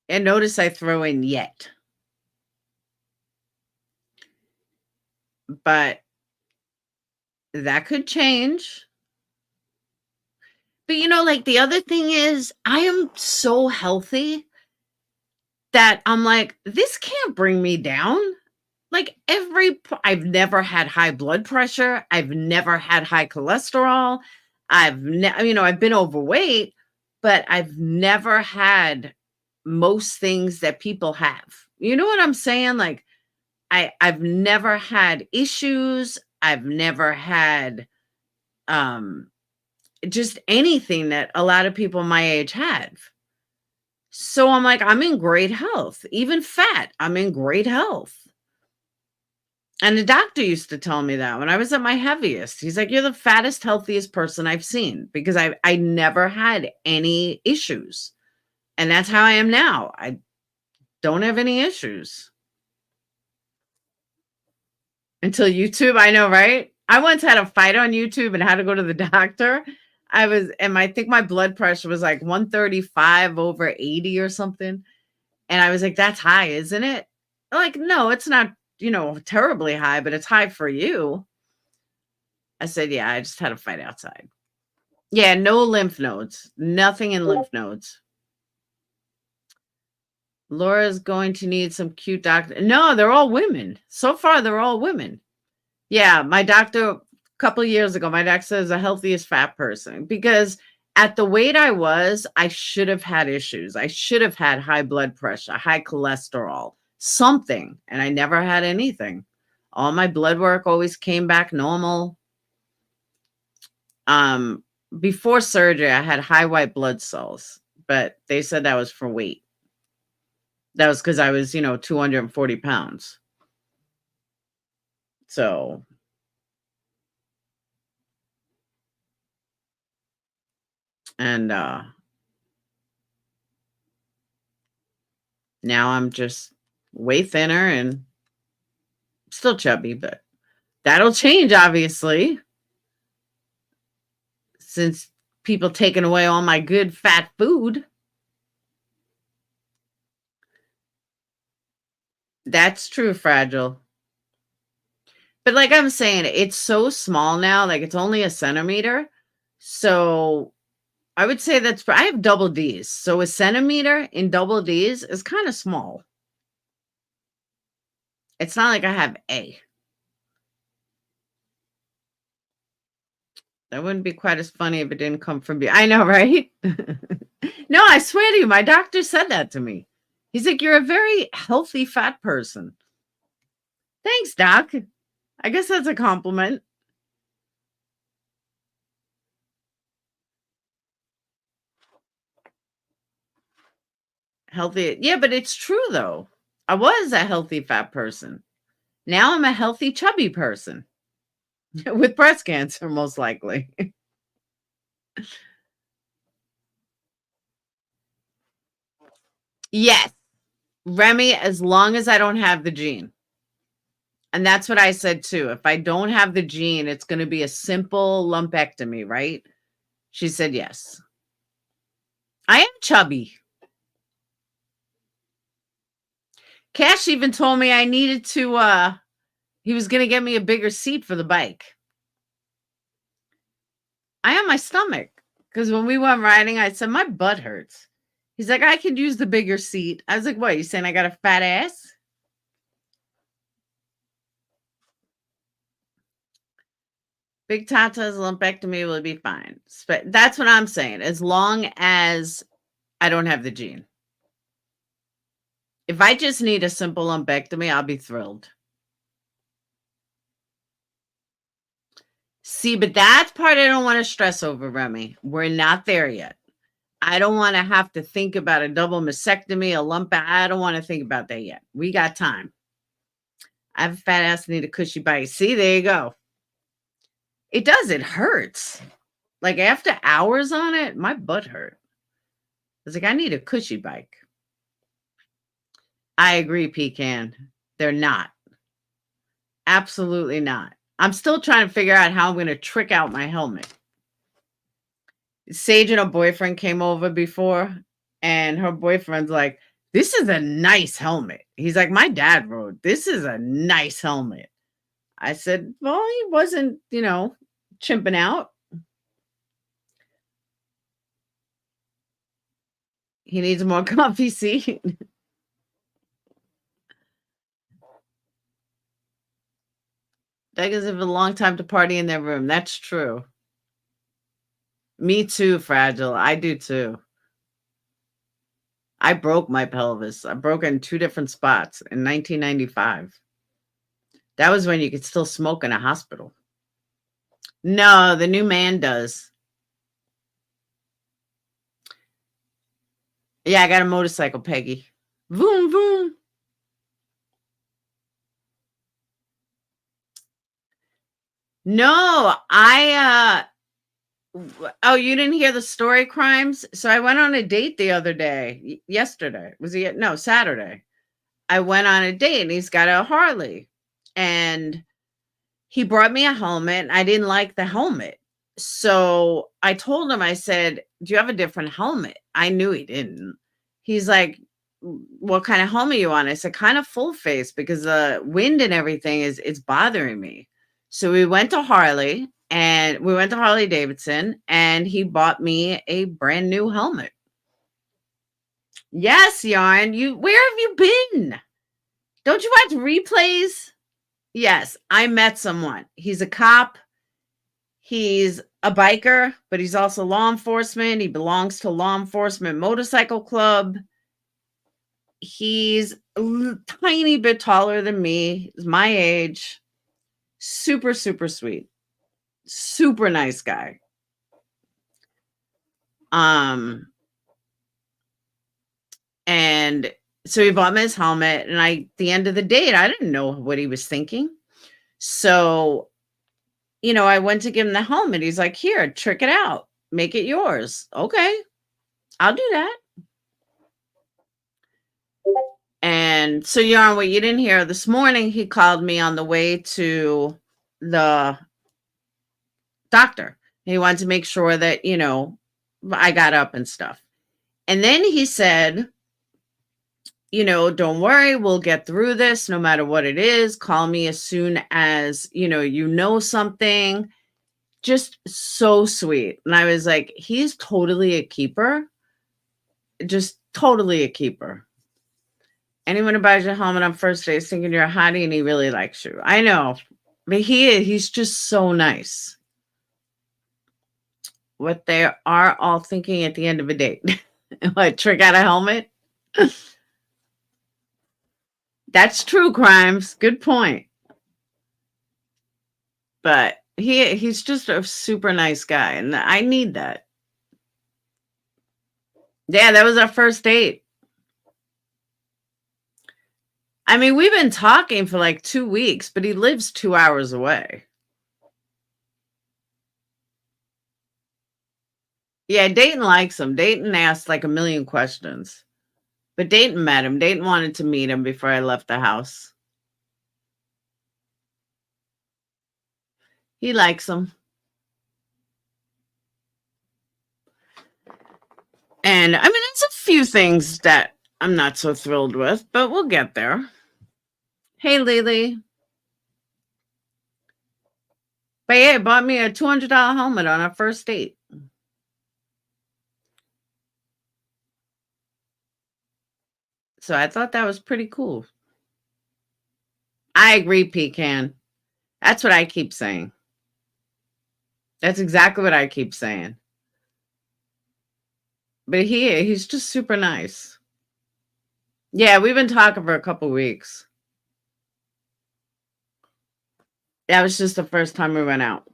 And notice I throw in yet. But that could change. But like, the other thing is, I am so healthy that I'm like, this can't bring me down. Like, I've never had high blood pressure. I've never had high cholesterol. I've been overweight, but I've never had most things that people have. You know what I'm saying? Like, I've never had issues. I've never had just anything that a lot of people my age have. So I'm like, I'm in great health. Even fat, I'm in great health. And the doctor used to tell me that when I was at my heaviest. He's like, "You're the fattest, healthiest person I've seen," because I never had any issues. And that's how I am now. I don't have any issues. Until YouTube, I know, right? I once had a fight on YouTube and had to go to the doctor. I think my blood pressure was like 135 over 80 or something. And I was like, that's high, isn't it? Like, no, it's not, terribly high, but it's high for you. I said, yeah, I just had a fight outside. Yeah, no lymph nodes, nothing in lymph nodes. Laura's going to need some cute doctor. No, they're all women. So far, they're all women. Yeah, my doctor, a couple of years ago, my doctor says the healthiest fat person because at the weight I was, I should have had issues. I should have had high blood pressure, high cholesterol, something, and I never had anything. All my blood work always came back normal. Before surgery, I had high white blood cells, but they said that was for weight. That was because I was, 240 pounds. So, and now I'm just way thinner and still chubby, but that'll change, obviously, since people taking away all my good fat food. That's true, Fragile. But like I'm saying, it's so small now, like it's only a centimeter. So I would say I have double D's. So a centimeter in double D's is kind of small. It's not like I have A. That wouldn't be quite as funny if it didn't come from me. I know, right? No, I swear to you, my doctor said that to me. He's like, you're a very healthy fat person. Thanks, doc. I guess that's a compliment. Healthy. Yeah, but it's true though. I was a healthy fat person. Now I'm a healthy chubby person with breast cancer, most likely. Yes, Remy, as long as I don't have the gene. And that's what I said too. If I don't have the gene, it's going to be a simple lumpectomy, right? She said yes. I am chubby. Cash even told me I needed to he was going to get me a bigger seat for the bike. I am my stomach because when we went riding, I said my butt hurts. He's like, I could use the bigger seat. I was like, what? You saying I got a fat ass? Big Tata's lumpectomy will be fine. But that's what I'm saying. As long as I don't have the gene. If I just need a simple lumpectomy, I'll be thrilled. See, but that's part I don't want to stress over, Remy. We're not there yet. I don't want to have to think about a double mastectomy, a lump. I don't want to think about that yet. We got time. I have a fat ass, need a cushy bike. See, there you go. It does. It hurts. Like after hours on it, my butt hurt. It's like, I need a cushy bike. I agree, Pecan. They're not. Absolutely not. I'm still trying to figure out how I'm going to trick out my helmet. Sage and her boyfriend came over before, and her boyfriend's like, this is a nice helmet. He's like, my dad rode. This is a nice helmet. I said, well, he wasn't, chimping out. He needs a more comfy seat. That gives him a long time to party in their room. That's true. Me too, Fragile. I do too. I broke my pelvis. I broke it in 2 different spots in 1995. That was when you could still smoke in a hospital. No, the new man does. Yeah, I got a motorcycle, Peggy. Voom, voom. No, oh, you didn't hear the story crimes? So I went on a date the other day. Yesterday. Was he? No, Saturday. I went on a date and he's got a Harley. And he brought me a helmet. And I didn't like the helmet. So I told him, I said, "Do you have a different helmet?" I knew he didn't. He's like, What kind of helmet you on?" I said, "Kind of full face because the wind and everything is it's bothering me." So we went to Harley Davidson and he bought me a brand new helmet. Yes, Yarn. Where have you been? Don't you watch replays? Yes, I met someone. He's a cop. He's a biker, but he's also law enforcement. He belongs to law enforcement motorcycle club. He's tiny bit taller than me. He's my age. Super, super sweet. Super nice guy. Um, and so he bought me his helmet, and at the end of the date, I didn't know what he was thinking. So, I went to give him the helmet. He's like, "Here, trick it out. Make it yours." Okay, I'll do that. And so, Yarn, what you didn't hear this morning, he called me on the way to the doctor. He wanted to make sure that, I got up and stuff. And then he said, "Don't worry, we'll get through this no matter what it is. Call me as soon as, you know something." Just so sweet. And I was like, he's totally a keeper. Just totally a keeper. Anyone who buys your helmet on first day is thinking you're a hottie and he really likes you. I know. But he's just so nice. What they are all thinking at the end of a date. What, trick out a helmet? That's true, Crimes. Good point. But he's just a super nice guy, and I need that. Yeah, that was our first date. I mean, we've been talking for like 2 weeks, but he lives 2 hours away. Yeah, Dayton likes him. Dayton asked like a million questions. But Dayton met him. Dayton wanted to meet him before I left the house. He likes him. And I mean, there's a few things that I'm not so thrilled with, but we'll get there. Hey, Lily. But yeah, bought me a $200 helmet on our first date. So I thought that was pretty cool. I agree, Pecan. That's what I keep saying. That's exactly what I keep saying. But he's just super nice. Yeah, we've been talking for a couple weeks. That was just the first time we went out.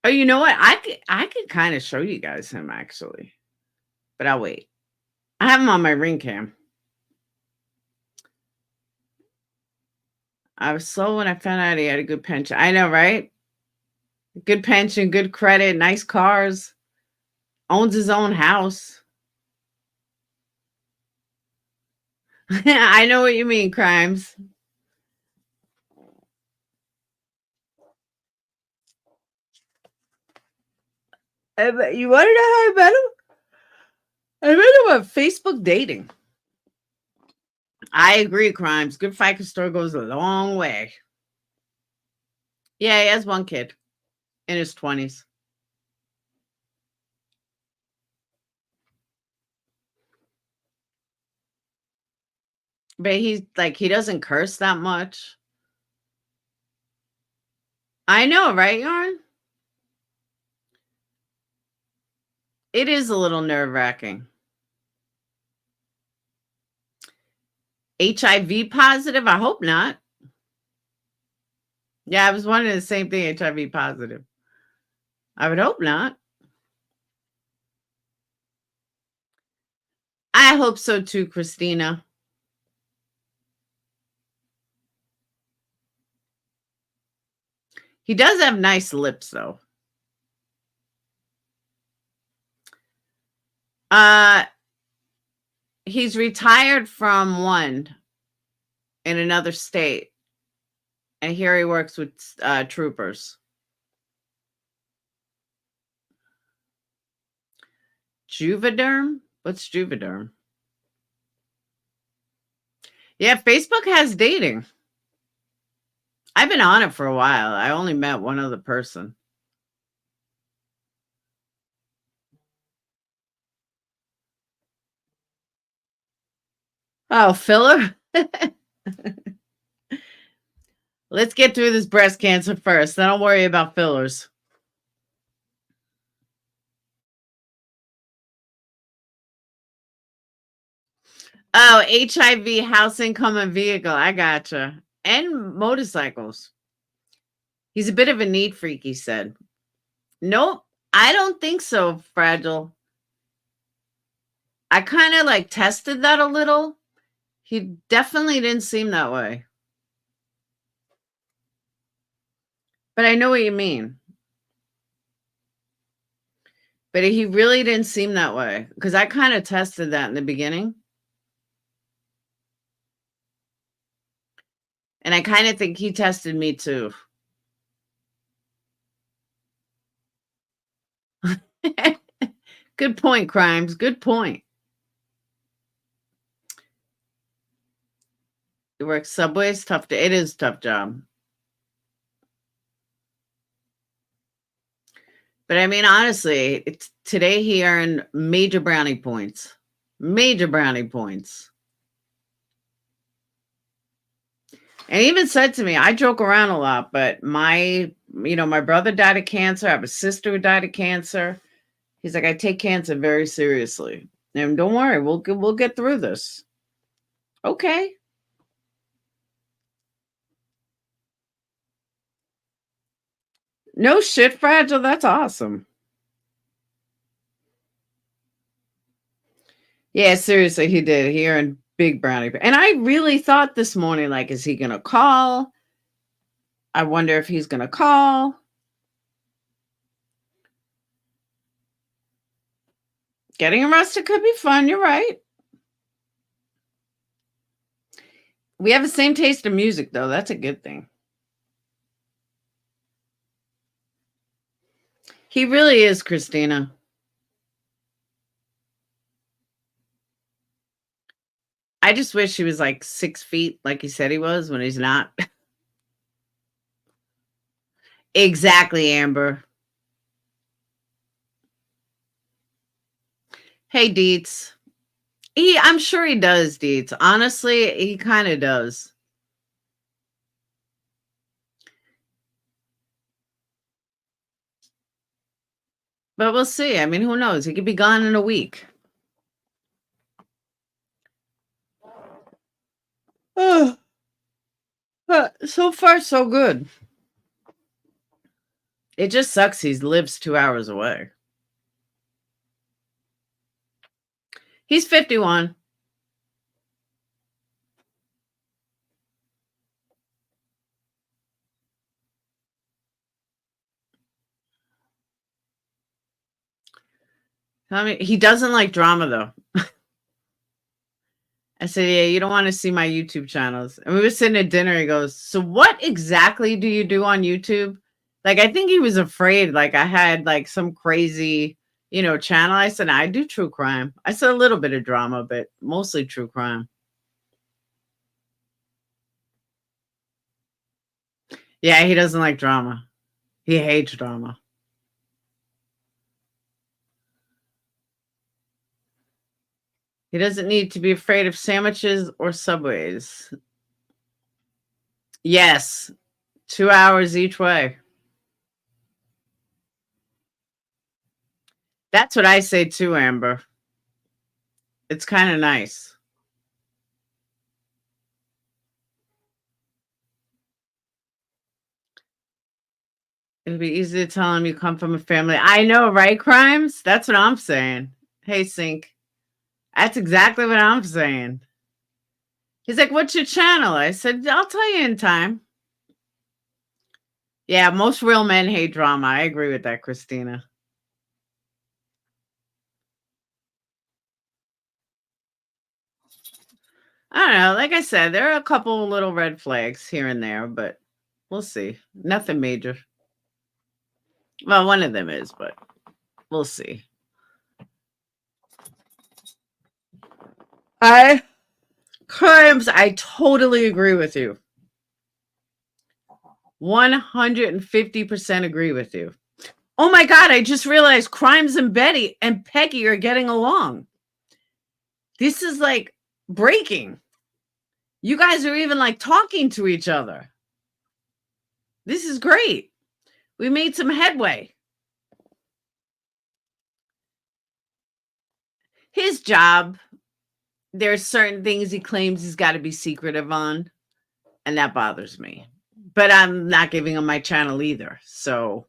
Oh, you know what? I could kind of show you guys him actually, but I'll wait. I have him on my ring cam. I was slow when I found out he had a good pension. I know, right? Good pension, good credit, nice cars, owns his own house. I know what you mean, Crimes. You want to know how I met him? I met him on Facebook dating. I agree, Crimes. Good FICO score goes a long way. Yeah, he has one kid in his 20s. But he's like, he doesn't curse that much. I know, right, Yarn? It is a little nerve-wracking. HIV positive? I hope not. Yeah, I was wondering the same thing, HIV positive. I would hope not. I hope so too, Christina. He does have nice lips, though. He's retired from one in another state, and here he works with troopers. Juvederm? What's Juvederm? Yeah, Facebook has dating. I've been on it for a while. I only met one other person. Oh, filler? Let's get through this breast cancer first. Then I'll worry about fillers. Oh, HIV, house, income, and vehicle. I gotcha. And motorcycles. He's a bit of a neat freak, he said. Nope, I don't think so, Fragile. I kind of like tested that a little. He definitely didn't seem that way. But I know what you mean. But he really didn't seem that way because I kind of tested that in the beginning. And I kind of think he tested me too. Good point, Crimes. Good point. He works subways, tough. It is a tough job. But I mean, honestly, it's, today he earned major brownie points. Major brownie points. And he even said to me, I joke around a lot, but my brother died of cancer. I have a sister who died of cancer. He's like, I take cancer very seriously. And don't worry, we'll get through this. Okay. No shit, Fragile. That's awesome. Yeah, seriously, he did. He earned big brownie. And I really thought this morning, like, is he going to call? I wonder if he's going to call. Getting arrested could be fun. You're right. We have the same taste in music, though. That's a good thing. He really is, Christina. I just wish he was like 6 feet, like he said he was, when he's not. Exactly, Amber. Hey, Deets. I'm sure he does, Deets. Honestly, he kind of does. But we'll see. I mean, who knows? He could be gone in a week. Oh, so far, so good. It just sucks he lives 2 hours away. He's 51. I mean, he doesn't like drama, though. I said, yeah, you don't want to see my YouTube channels. And we were sitting at dinner. He goes, so what exactly do you do on YouTube? Like, I think he was afraid, like, I had, like, some crazy, channel. I said, I do true crime. I said a little bit of drama, but mostly true crime. Yeah, he doesn't like drama. He hates drama. He doesn't need to be afraid of sandwiches or Subways. Yes, 2 hours each way. That's what I say too, Amber. It's kind of nice. It'd be easy to tell him you come from a family. I know, right, Crimes? That's what I'm saying. Hey, Sync. That's exactly what I'm saying. He's like, what's your channel? I said, I'll tell you in time. Yeah, most real men hate drama. I agree with that, Christina. I don't know. Like I said, there are a couple little red flags here and there, but we'll see. Nothing major. Well, one of them is, but we'll see. I Crimes, I totally agree with you. 150% agree with you. Oh my God, I just realized Crimes and Betty and Peggy are getting along. This is like breaking. You guys are even like talking to each other. This is great. We made some headway. His job, there's certain things he claims he's got to be secretive on, and that bothers me. But I'm not giving him my channel either. So,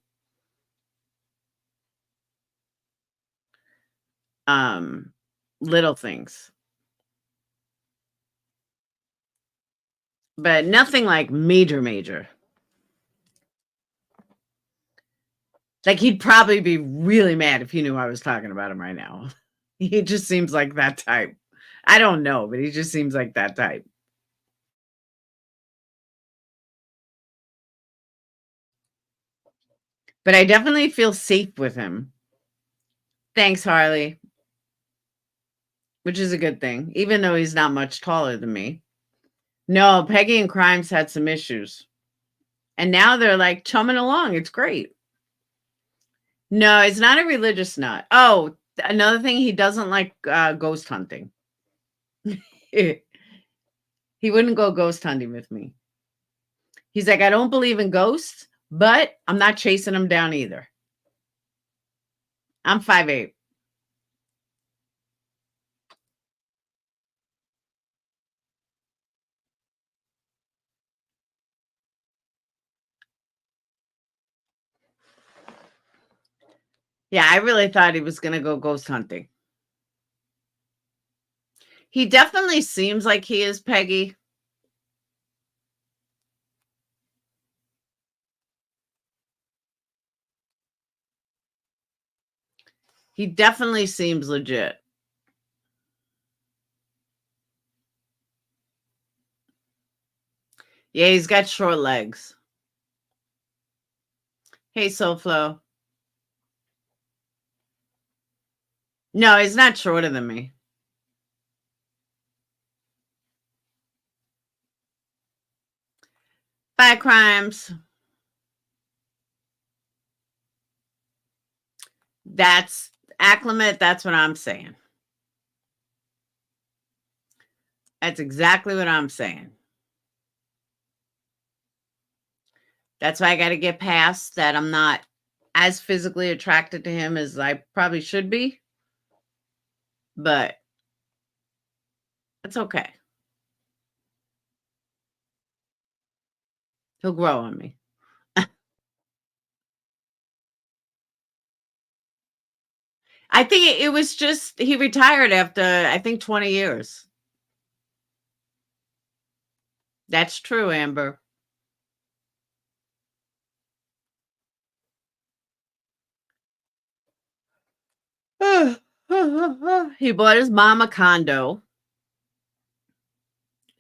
um, little things. But nothing like major, major. Like, he'd probably be really mad if he knew I was talking about him right now. He just seems like that type. I don't know, but he just seems like that type. But I definitely feel safe with him. Thanks, Harley. Which is a good thing, even though he's not much taller than me. No, Peggy and Crimes had some issues. And now they're like chumming along. It's great. No, it's not a religious nut. Oh, another thing, he doesn't like ghost hunting. He wouldn't go ghost hunting with me. He's like, I don't believe in ghosts, but I'm not chasing them down either. I'm 5'8". Yeah, I really thought he was going to go ghost hunting. He definitely seems like he is, Peggy. He definitely seems legit. Yeah, he's got short legs. Hey, SoFlo. No, he's not shorter than me. Bye, Crimes. That's acclimate. That's what I'm saying. That's exactly what I'm saying. That's why I got to get past that. I'm not as physically attracted to him as I probably should be, but it's okay. He'll grow on me. I think it was just he retired after, I think, 20 years. That's true, Amber. He bought his mom a condo.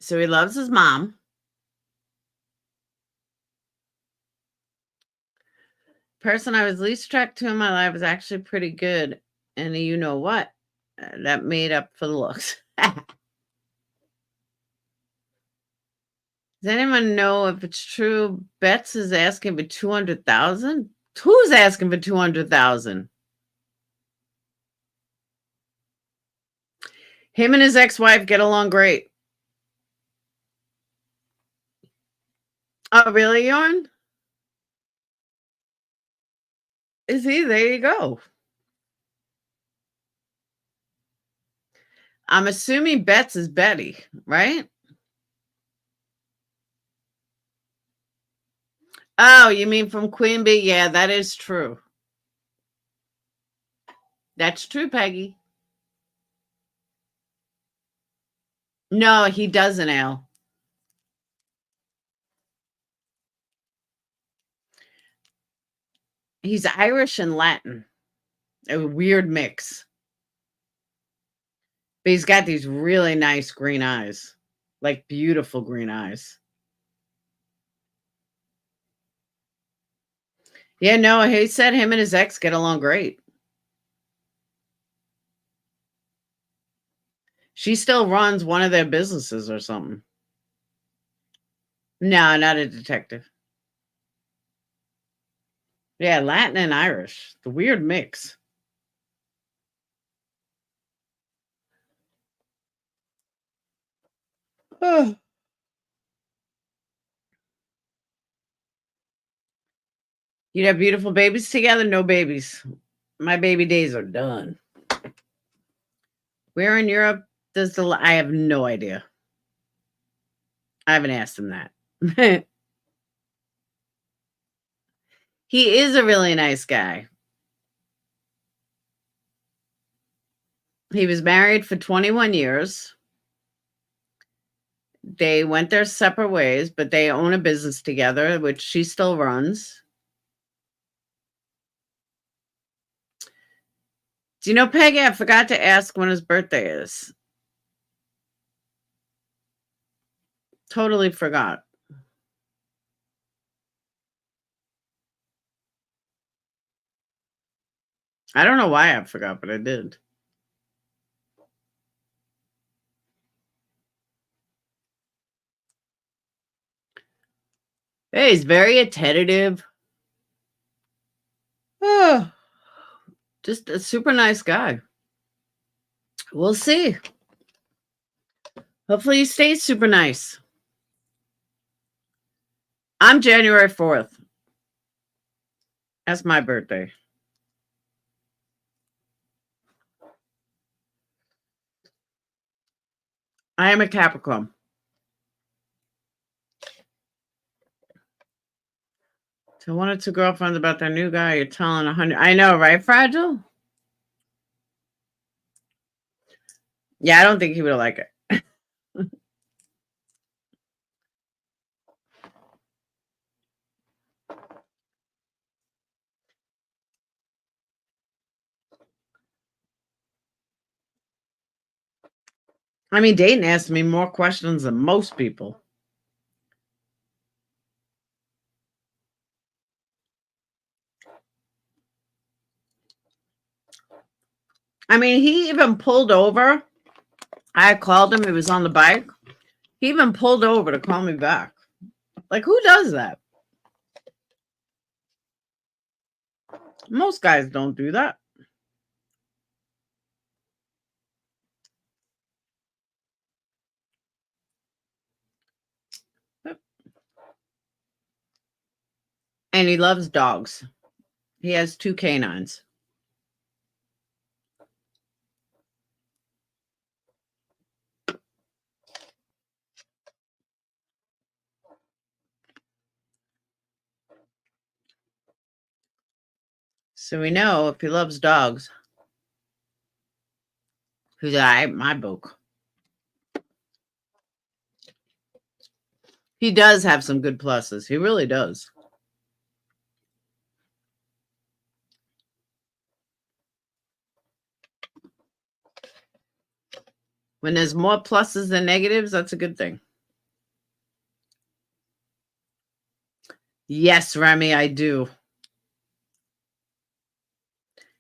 So he loves his mom. Person I was least attracted to in my life was actually pretty good. And you know what? That made up for the looks. Does anyone know if it's true Betts is asking for 200,000? Who's asking for 200,000? Him and his ex-wife get along great. Oh, really, Yarn? Is he? There you go. I'm assuming Betts is Betty, right? Oh, you mean from Queen Bee? Yeah, that is true. That's true, Peggy. No, he doesn't, Al. He's Irish and Latin. A weird mix. But he's got these really nice green eyes. like beautiful green eyes. Yeah, no, he said him and his ex get along great. She still runs one of their businesses or something. No, not a detective. Yeah, Latin and Irish. The weird mix. Oh. You'd have beautiful babies together? No babies. My baby days are done. Where in Europe does I have no idea. I haven't asked him that. He is a really nice guy. He was married for 21 years. They went their separate ways, but they own a business together, which she still runs. Do you know, Peggy, I forgot to ask when his birthday is. Totally forgot. I don't know why I forgot, but I did. Hey, he's very attentive. Oh, just a super nice guy. We'll see. Hopefully he stays super nice. I'm January 4th. That's my birthday. I am a Capricorn. So one or two girlfriends about their new guy. You're telling 100. I know, right, Fragile? Yeah, I don't think he would like it. I mean, Dayton asked me more questions than most people. I mean, he even pulled over. I called him. He was on the bike. He even pulled over to call me back. Like, who does that? Most guys don't do that. And he loves dogs. He has 2 canines. So we know if he loves dogs, who's my book. He does have some good pluses. He really does. When there's more pluses than negatives, that's a good thing. Yes, Remy, I do.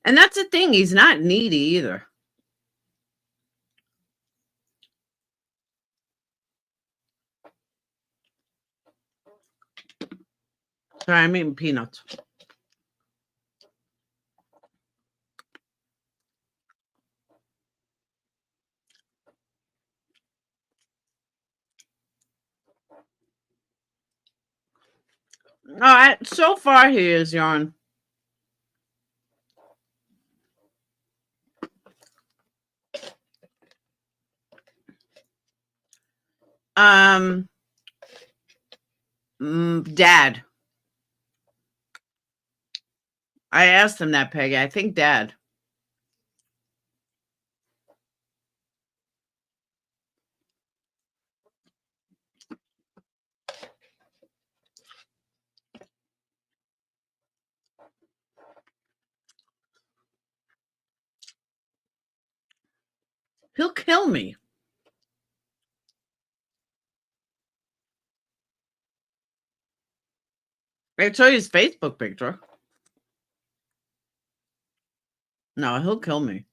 And that's the thing. He's not needy either. Sorry, I'm eating peanuts. All right. So far, he is, Yarn. Dad. I asked him that, Peggy. I think Dad. He'll kill me. I show you his Facebook picture. No, he'll kill me.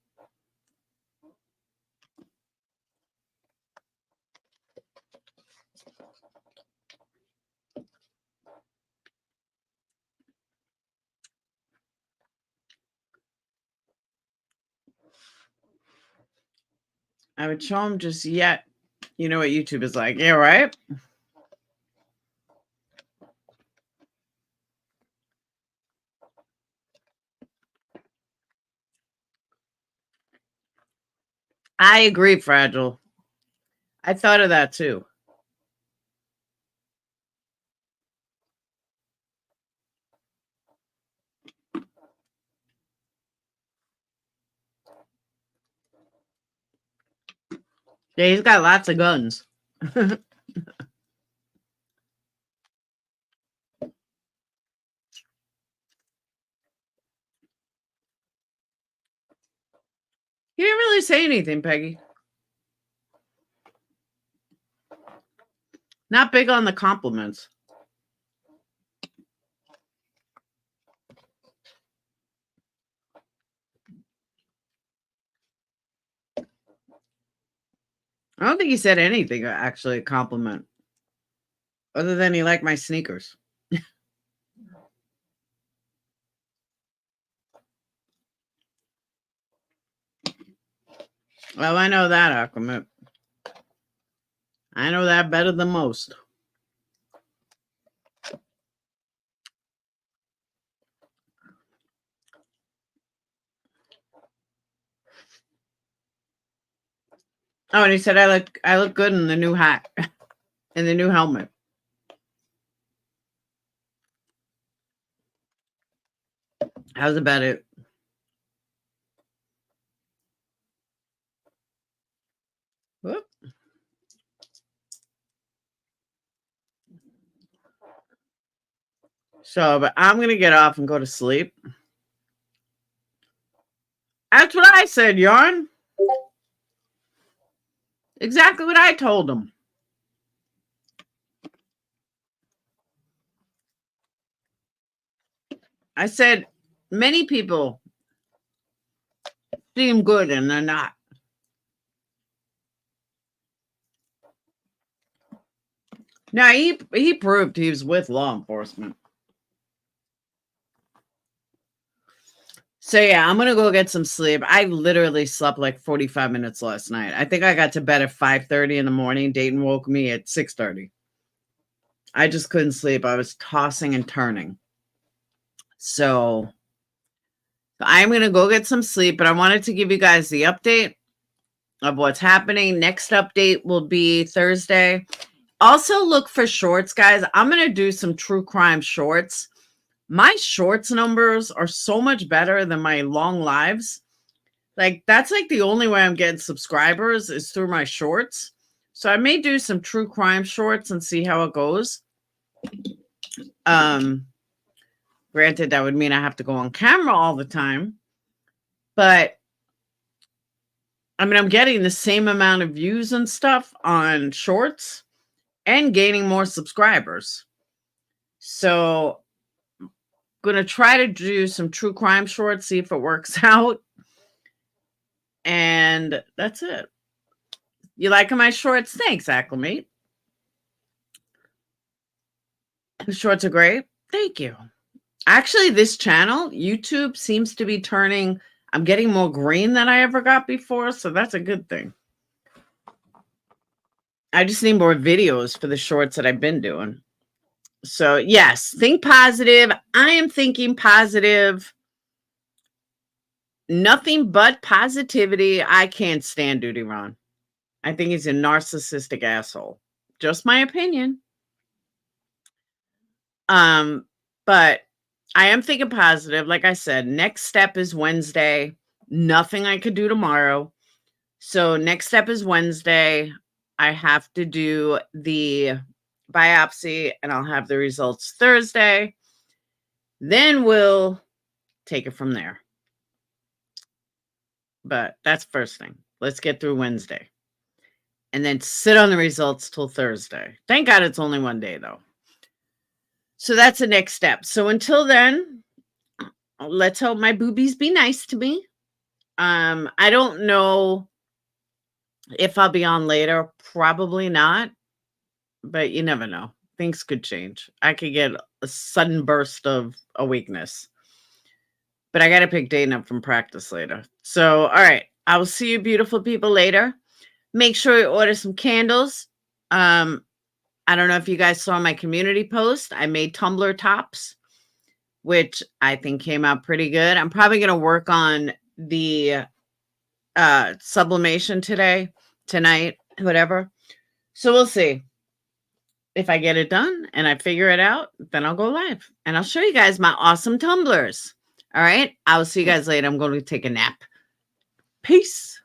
I would show him just yet. You know what YouTube is like. Yeah, right? I agree, Fragile. I thought of that too. Yeah, he's got lots of guns. He didn't really say anything, Peggy. Not big on the compliments. I don't think he said anything, actually, a compliment. Other than he liked my sneakers. Well, I know that, Aquaman. I know that better than most. Oh, and he said I look good in the new hat. In the new helmet. How's about it? Whoop. So, but I'm gonna get off and go to sleep. That's what I said, Yarn. Exactly what I told him. I said many people seem good and they're not. Now he proved he was with law enforcement. So yeah, I'm gonna go get some sleep. I literally slept like 45 minutes last night. I think I got to bed at 5:30 in the morning. Dayton woke me at 6:30. I just couldn't sleep. I was tossing and turning. So I'm gonna go get some sleep, but I wanted to give you guys the update of what's happening. Next update will be Thursday. Also look for shorts, guys. I'm gonna do some true crime shorts. My shorts numbers are so much better than my long lives. Like that's like the only way I'm getting subscribers is through my shorts. So I may do some true crime shorts and see how it goes. Granted, that would mean I have to go on camera all the time, but I mean, I'm getting the same amount of views and stuff on shorts and gaining more subscribers. So I'm going to try to do some true crime shorts, see if it works out. And that's it. You liking my shorts? Thanks, Acclimate. The shorts are great. Thank you. Actually, this channel, YouTube, seems to be turning. I'm getting more green than I ever got before, so that's a good thing. I just need more videos for the shorts that I've been doing. So, yes, think positive. I am thinking positive. Nothing but positivity. I can't stand Duty Ron. I think he's a narcissistic asshole. Just my opinion. But I am thinking positive. Like I said, next step is Wednesday. Nothing I could do tomorrow. So next step is Wednesday. I have to do the biopsy and I'll have the results Thursday. Then we'll take it from there. But that's first thing. Let's get through Wednesday. And then sit on the results till Thursday. Thank God it's only one day, though. So that's the next step. So until then, let's hope my boobies be nice to me. I don't know if I'll be on later. Probably not, but you never know. Things could change. I could get a sudden burst of a weakness. But I got to pick Dana up from practice later. So, all right. I will see you beautiful people later. Make sure you order some candles. I don't know if you guys saw my community post. I made tumbler tops, which I think came out pretty good. I'm probably going to work on the sublimation tonight, whatever. So we'll see. If I get it done and I figure it out, then I'll go live and I'll show you guys my awesome tumblers. All right. I will see you guys later. I'm going to take a nap. Peace.